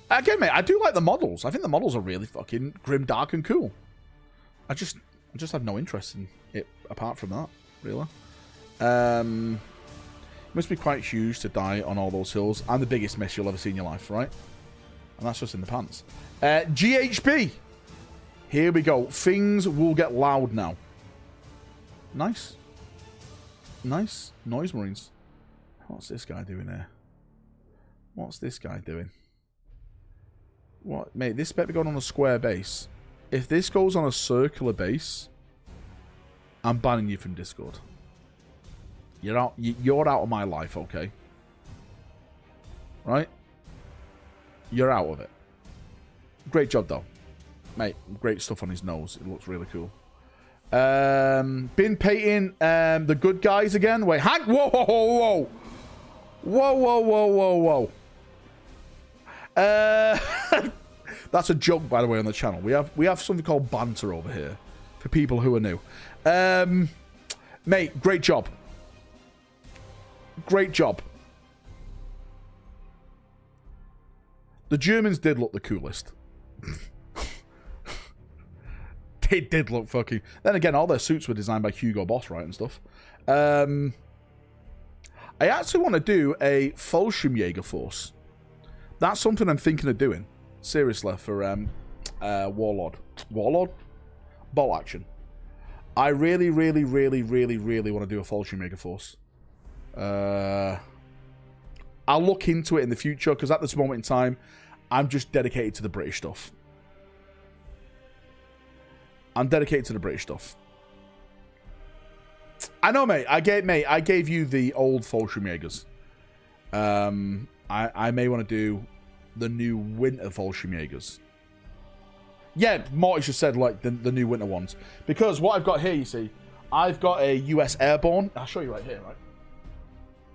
Again, mate, I do like the models. I think the models are really fucking grim, dark, and cool. I just have no interest in it apart from that, really. Must be quite huge to die on all those hills. And the biggest mess you'll ever see in your life, right? And that's just in the pants. GHB. Here we go. Things will get loud now. Nice. Nice. Noise Marines. What's this guy doing here? What's this guy doing? What? Mate, this better be going on a square base. If this goes on a circular base, I'm banning you from Discord. You're out. You're out of my life, okay? Right? You're out of it. Great job, though. Mate, great stuff on his nose. It looks really cool. Been painting the good guys again. Wait, Hank. Whoa, whoa, whoa, whoa. Whoa, whoa, whoa, whoa, whoa. That's a joke, by the way, on the channel. We have something called banter over here for people who are new. Mate, great job. Great job. The Germans did look the coolest. They did look fucking... Then again, all their suits were designed by Hugo Boss, right, and stuff. I actually want to do a Fallschirmjäger force. That's something I'm thinking of doing. Seriously, for Warlord. Warlord? Ball action. I really, really, really, really, really want to do a Fallschirmjäger force. I'll look into it in the future, because at this moment in time, I'm just dedicated to the British stuff. I'm dedicated to the British stuff. I know, mate. I gave you the old Fallschirmjägers. I may want to do the new winter Fallschirmjägers. Yeah, Morty just said like the new winter ones. Because what I've got here, you see, I've got a US Airborne. I'll show you right here, right?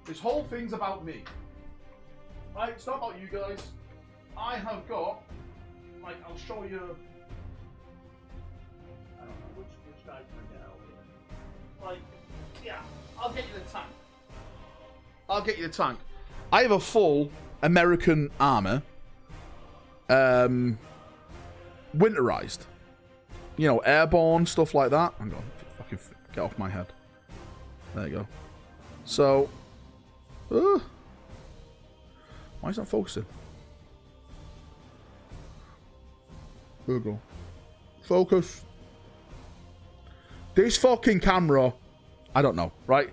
This whole thing's about me. Right, it's not about you guys. I have got, like, I'll show you. I don't know which guy can I get out here. Like, yeah, I'll get you the tank. I'll get you the tank. I have a full American armor, winterized. You know, airborne stuff like that. Hang on, fucking get off my head. There you go. So, why is that focusing? There we go. Focus. This fucking camera, I don't know, right?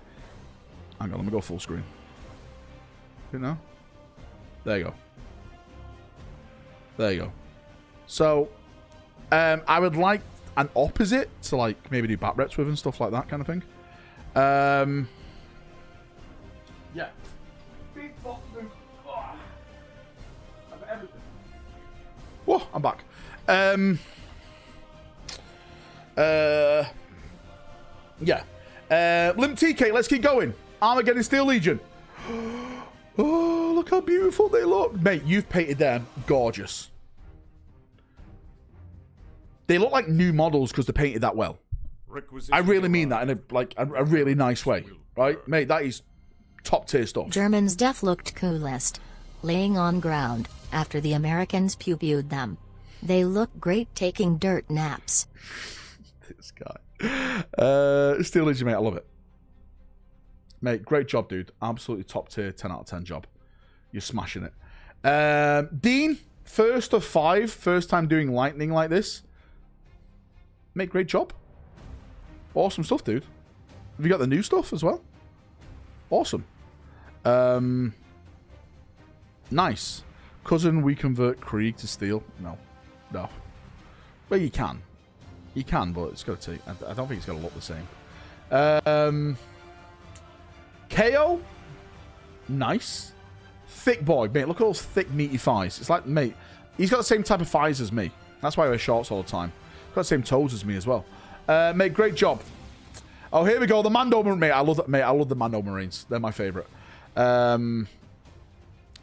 Hang on, let me go full screen. You know? There you go. There you go. So, I would like an opposite to, like, maybe do back reps with and stuff like that kind of thing. Yeah. Big fucking... Oh. I've got everything. Whoa, I'm back. Yeah. Limp TK, let's keep going. Armageddon Steel Legion. Oh, look how beautiful they look. Mate, you've painted them gorgeous. They look like new models because they're painted that well. I really mean that in a really nice way. Right? Mate, that is top tier stuff. Germans' death looked coolest. Laying on ground, after the Americans pew-pewed them. They look great taking dirt naps. This guy. Steel Legion, mate, I love it. Mate, great job, dude. Absolutely top tier, 10 out of 10 job. You're smashing it. Dean, first of 5. First time doing lightning like this. Mate, great job. Awesome stuff, dude. Have you got the new stuff as well? Awesome. Nice. Cousin, we convert Krieg to steel. No. No. Well, you can. You can, but it's got to take... I don't think it's going to look the same. KO. Nice. Thick boy. Mate, look at those thick, meaty thighs. It's like, mate, he's got the same type of thighs as me. That's why I wear shorts all the time. Got the same toes as me as well. Mate, great job. Oh, here we go. The Mando Marines. Mate, I love that. Mate, I love the Mando Marines. They're my favorite. I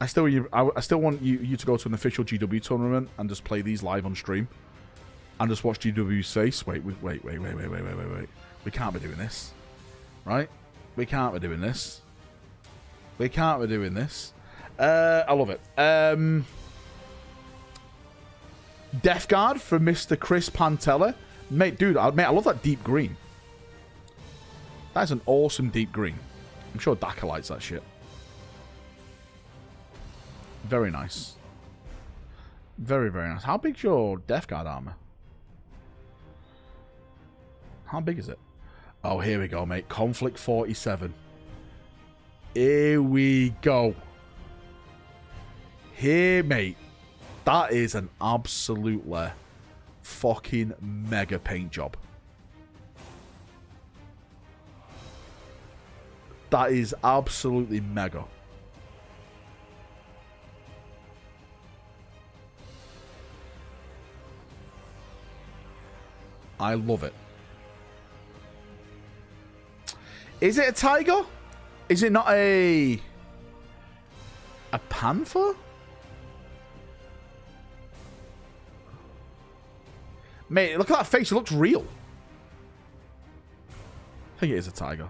still want you to go to an official GW tournament and just play these live on stream. And just watch GW's face. Wait. We can't be doing this. Right? We can't be doing this. We can't be doing this. I love it. Death Guard from Mr. Chris Pantella. Mate, dude, I love that deep green. That's an awesome deep green. I'm sure Daka likes that shit. Very nice. Very, very nice. How big's your Death Guard armor? How big is it? Oh, here we go, mate. Conflict 47. Here we go. Here, mate. That is an absolutely fucking mega paint job. That is absolutely mega. I love it. Is it a tiger? Is it not a panther? Mate, look at that face. It looks real. I think it is a tiger.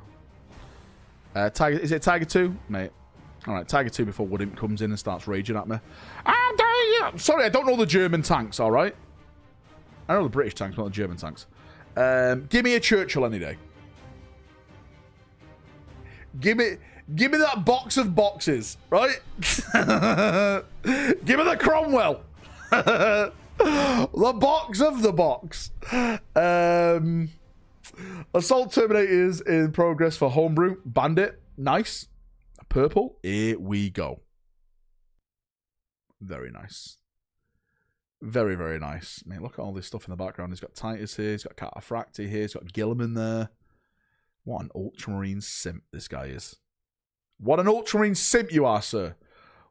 Tiger, is it Tiger 2? Mate. Alright, Tiger 2 before Woodimp comes in and starts raging at me. Sorry, I don't know the German tanks, alright? I know the British tanks, not the German tanks. Give me a Churchill any day. Give me that box of boxes, right? Give me the Cromwell. The box of the box. Assault Terminators in progress for Homebrew. Bandit. Nice. Purple. Here we go. Very nice. Very, very nice. Mate, look at all this stuff in the background. He's got Titus here. He's got Cataphracti here. He's got Gilliman there. What an Ultramarine simp this guy is. What an Ultramarine simp you are, sir.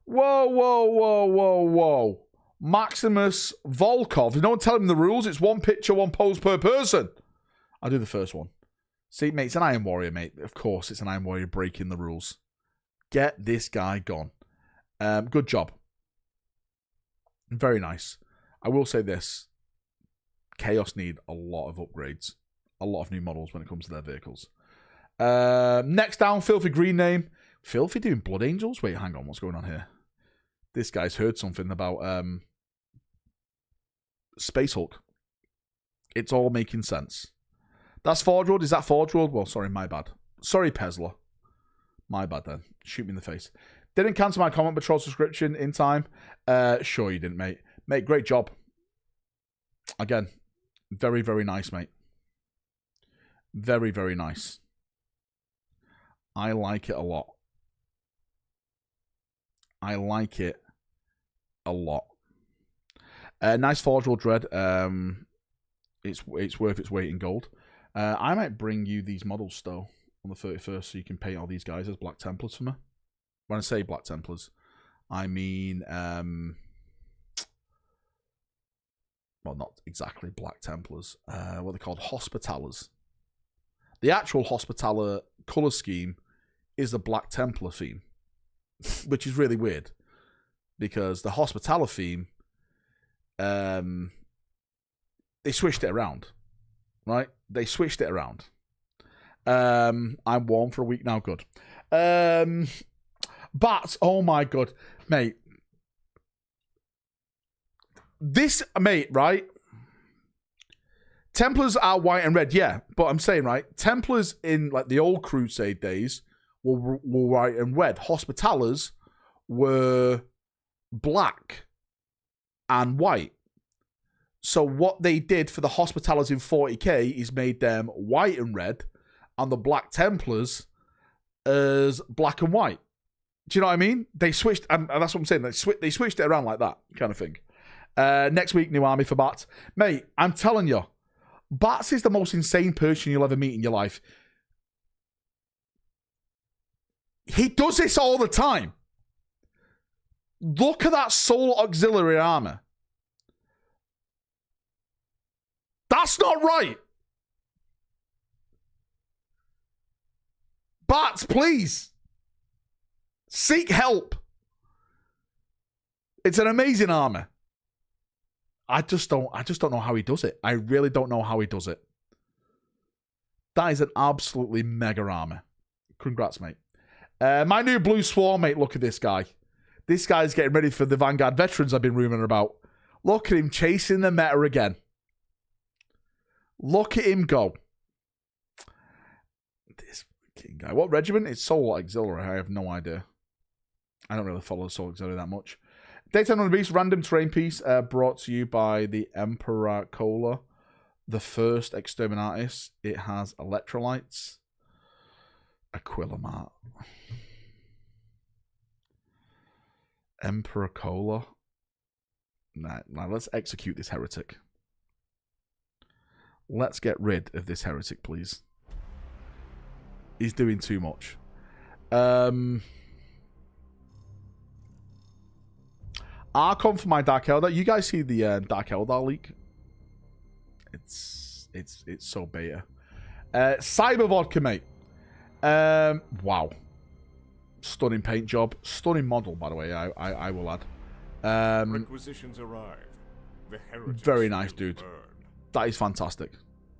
Whoa, whoa, whoa, whoa, whoa. Maximus Volkov. No one tell him the rules. It's 1 picture, 1 pose per person. I'll do the first one. See, mate, it's an Iron Warrior, mate. Of course, it's an Iron Warrior breaking the rules. Get this guy gone. Good job. Very nice. I will say this. Chaos need a lot of upgrades. A lot of new models when it comes to their vehicles. Next down, Filthy Green Name. Filthy doing Blood Angels? Wait, hang on. What's going on here? This guy's heard something about Space Hulk. It's all making sense. That's Forge World. Is that Forge World? Well, sorry, my bad. Sorry, Pesla. My bad then. Shoot me in the face. Didn't cancel my Comment Patrol subscription in time. Sure you didn't, mate. Mate, great job. Again, very, very nice, mate. Very, very nice. I like it a lot. I like it a lot. Nice Forge World Dread. It's worth its weight in gold. I might bring you these models, though, on the 31st, so you can paint all these guys as Black Templars for me. When I say Black Templars, I mean, well, not exactly Black Templars. What are they called? Hospitallers. The actual Hospitaller colour scheme is the Black Templar theme, which is really weird, because the Hospitaller theme, they switched it around, right? They switched it around. I'm warm for a week now. Good. But, oh my God, mate. This, mate, right? Templars are white and red, yeah. But I'm saying, right, Templars in, like, the old Crusade days were white and red. Hospitallers were black and white. So what they did for the Hospitallers in 40k is made them white and red, and the Black Templars as black and white. Do you know what I mean? They switched, and that's what I'm saying. They switched it around like that kind of thing. Next week, new army for Bats. Mate, I'm telling you, Bats is the most insane person you'll ever meet in your life. He does this all the time. Look at that soul auxiliary armor. That's not right. Bats, please. Seek help. It's an amazing armor. I just don't know how he does it. I really don't know how he does it. That is an absolutely mega armor. Congrats, mate. My new Blue Swarm, mate, look at this guy. This guy's getting ready for the Vanguard Veterans I've been rumoring about. Look at him chasing the meta again. Look at him go. This fucking guy. What regiment? It's Soul Auxiliary. I have no idea. I don't really follow Soul Auxiliary that much. Daytime on the Beast, random terrain piece brought to you by the Emperor Cola, the first Exterminatus. It has electrolytes. Aquila Mart. Emperor Cola. Nah, let's execute this heretic. Let's get rid of this heretic, please. He's doing too much. Archon for my Dark Eldar. You guys see the Dark Eldar leak? It's so beta. Cyber Vodka, mate. Wow. Stunning paint job. Stunning model, by the way, I will add. Requisitions arrive. The heretics very nice, dude. burn. That is fantastic.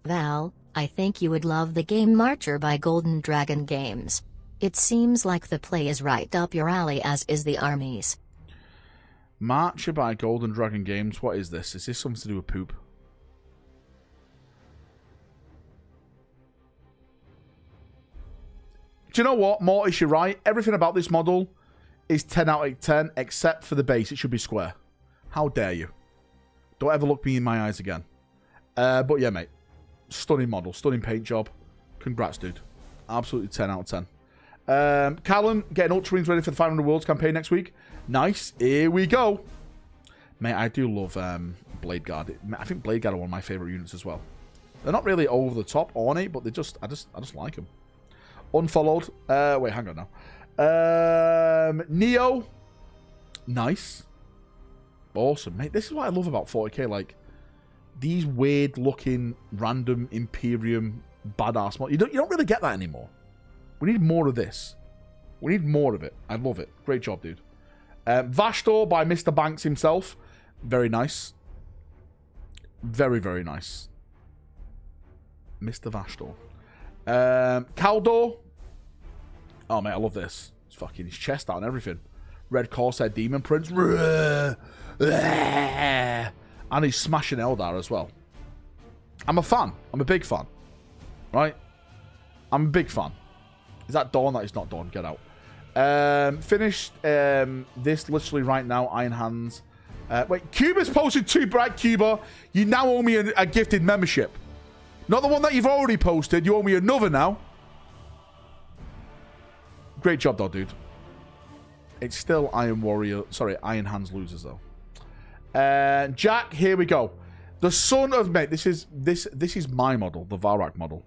Val, I think you would love the game Marcher by Golden Dragon Games. It seems like the play is right up your alley, as is the armies. Marcher by Golden Dragon Games. What is this? Is this something to do with poop? Do you know what, Mortis, you're right. Everything about this model is 10 out of 10, except for the base. It should be square. How dare you? Don't ever look me in my eyes again. But yeah, mate. Stunning model. Stunning paint job. Congrats, dude. Absolutely 10 out of 10. Callum, getting Ultramarines ready for the 500 Worlds campaign next week. Nice. Here we go. Mate, I do love Blade Guard. I think Blade Guard are one of my favourite units as well. They're not really over the top ornate, but they just I just like them. Unfollowed. Wait, hang on now. Neo. Nice. Awesome, mate. This is what I love about 40k. Like, these weird-looking, random Imperium badass mod. You don't really get that anymore. We need more of this. We need more of it. I love it. Great job, dude. Vashtor by Mr. Banks himself. Very nice. Very, very nice. Mr. Vashtor. Kaldor. Oh, mate, I love this. It's fucking his chest out and everything. Red Corsair Demon Prince. And he's smashing Eldar as well. I'm a fan. I'm a big fan. Right? I'm a big fan. Is that Dawn? That is not Dawn. Get out. Finished this literally right now. Iron Hands. Wait, Cuba's posted 2 bright Cuba. You now owe me a gifted membership. Not the one that you've already posted. You owe me another now. Great job, though, dude. It's still Iron Warrior. Sorry, Iron Hands losers, though. Jack, here we go. The son of... Mate, this is my model, the Valrak model.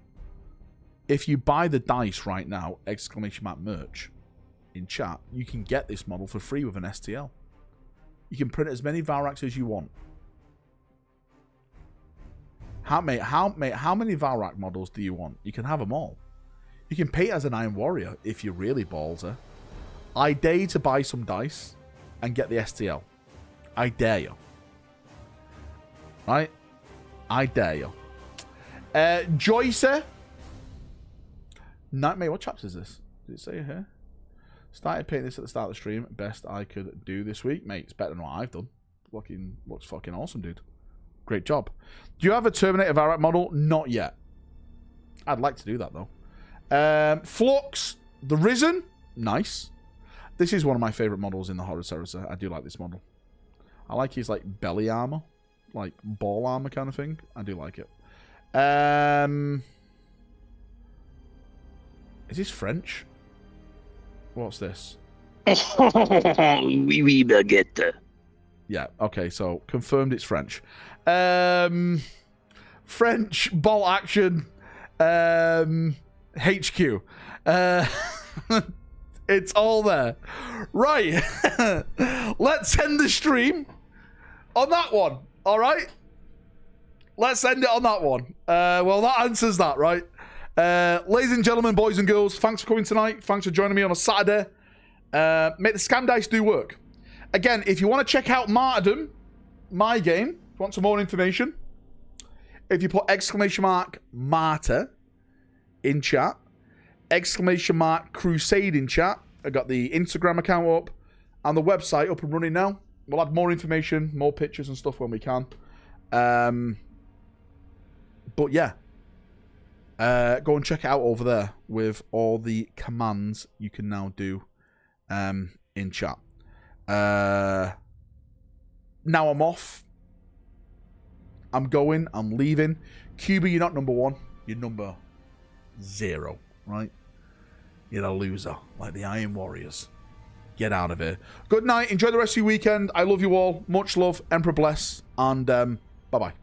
If you buy the dice right now, ! merch, in chat, you can get this model for free with an STL. You can print as many Valraks as you want. How many Valrak models do you want? You can have them all. You can pay as an Iron Warrior if you're really ballsy. I dare you to buy some dice and get the STL. I dare you. Right? I dare you. Joyce. Nightmare, what chapter is this? Did it say here? Started painting this at the start of the stream. Best I could do this week. Mate, it's better than what I've done. Looks fucking awesome, dude. Great job. Do you have a Terminator Valrak model? Not yet. I'd like to do that, though. Flux. The Risen. Nice. This is one of my favorite models in the Horror Service. I do like this model. I like his like belly armor, like ball armor kind of thing. I do like it. Is this French? What's this? Oui, oui, baguette. Yeah, okay, so confirmed it's French. French bolt action HQ. It's all there. Right. Let's end the stream on that one. All right? Let's end it on that one. Well, that answers that, right? Ladies and gentlemen, boys and girls, thanks for coming tonight. Thanks for joining me on a Saturday. Make the scam dice do work. Again, if you want to check out Martyrdom, my game, if you want some more information, if you put !martyr in chat, !crusade in chat, I got the Instagram account up and the website up and running now. We'll add more information, more pictures and stuff when we can. But yeah, go and check it out over there with all the commands you can now do in chat. Now I'm off. I'm going. I'm leaving. Cuba, you're not number 1. You're number 0, right? You're a loser, like the Iron Warriors. Get out of here. Good night. Enjoy the rest of your weekend. I love you all. Much love. Emperor bless. And bye-bye.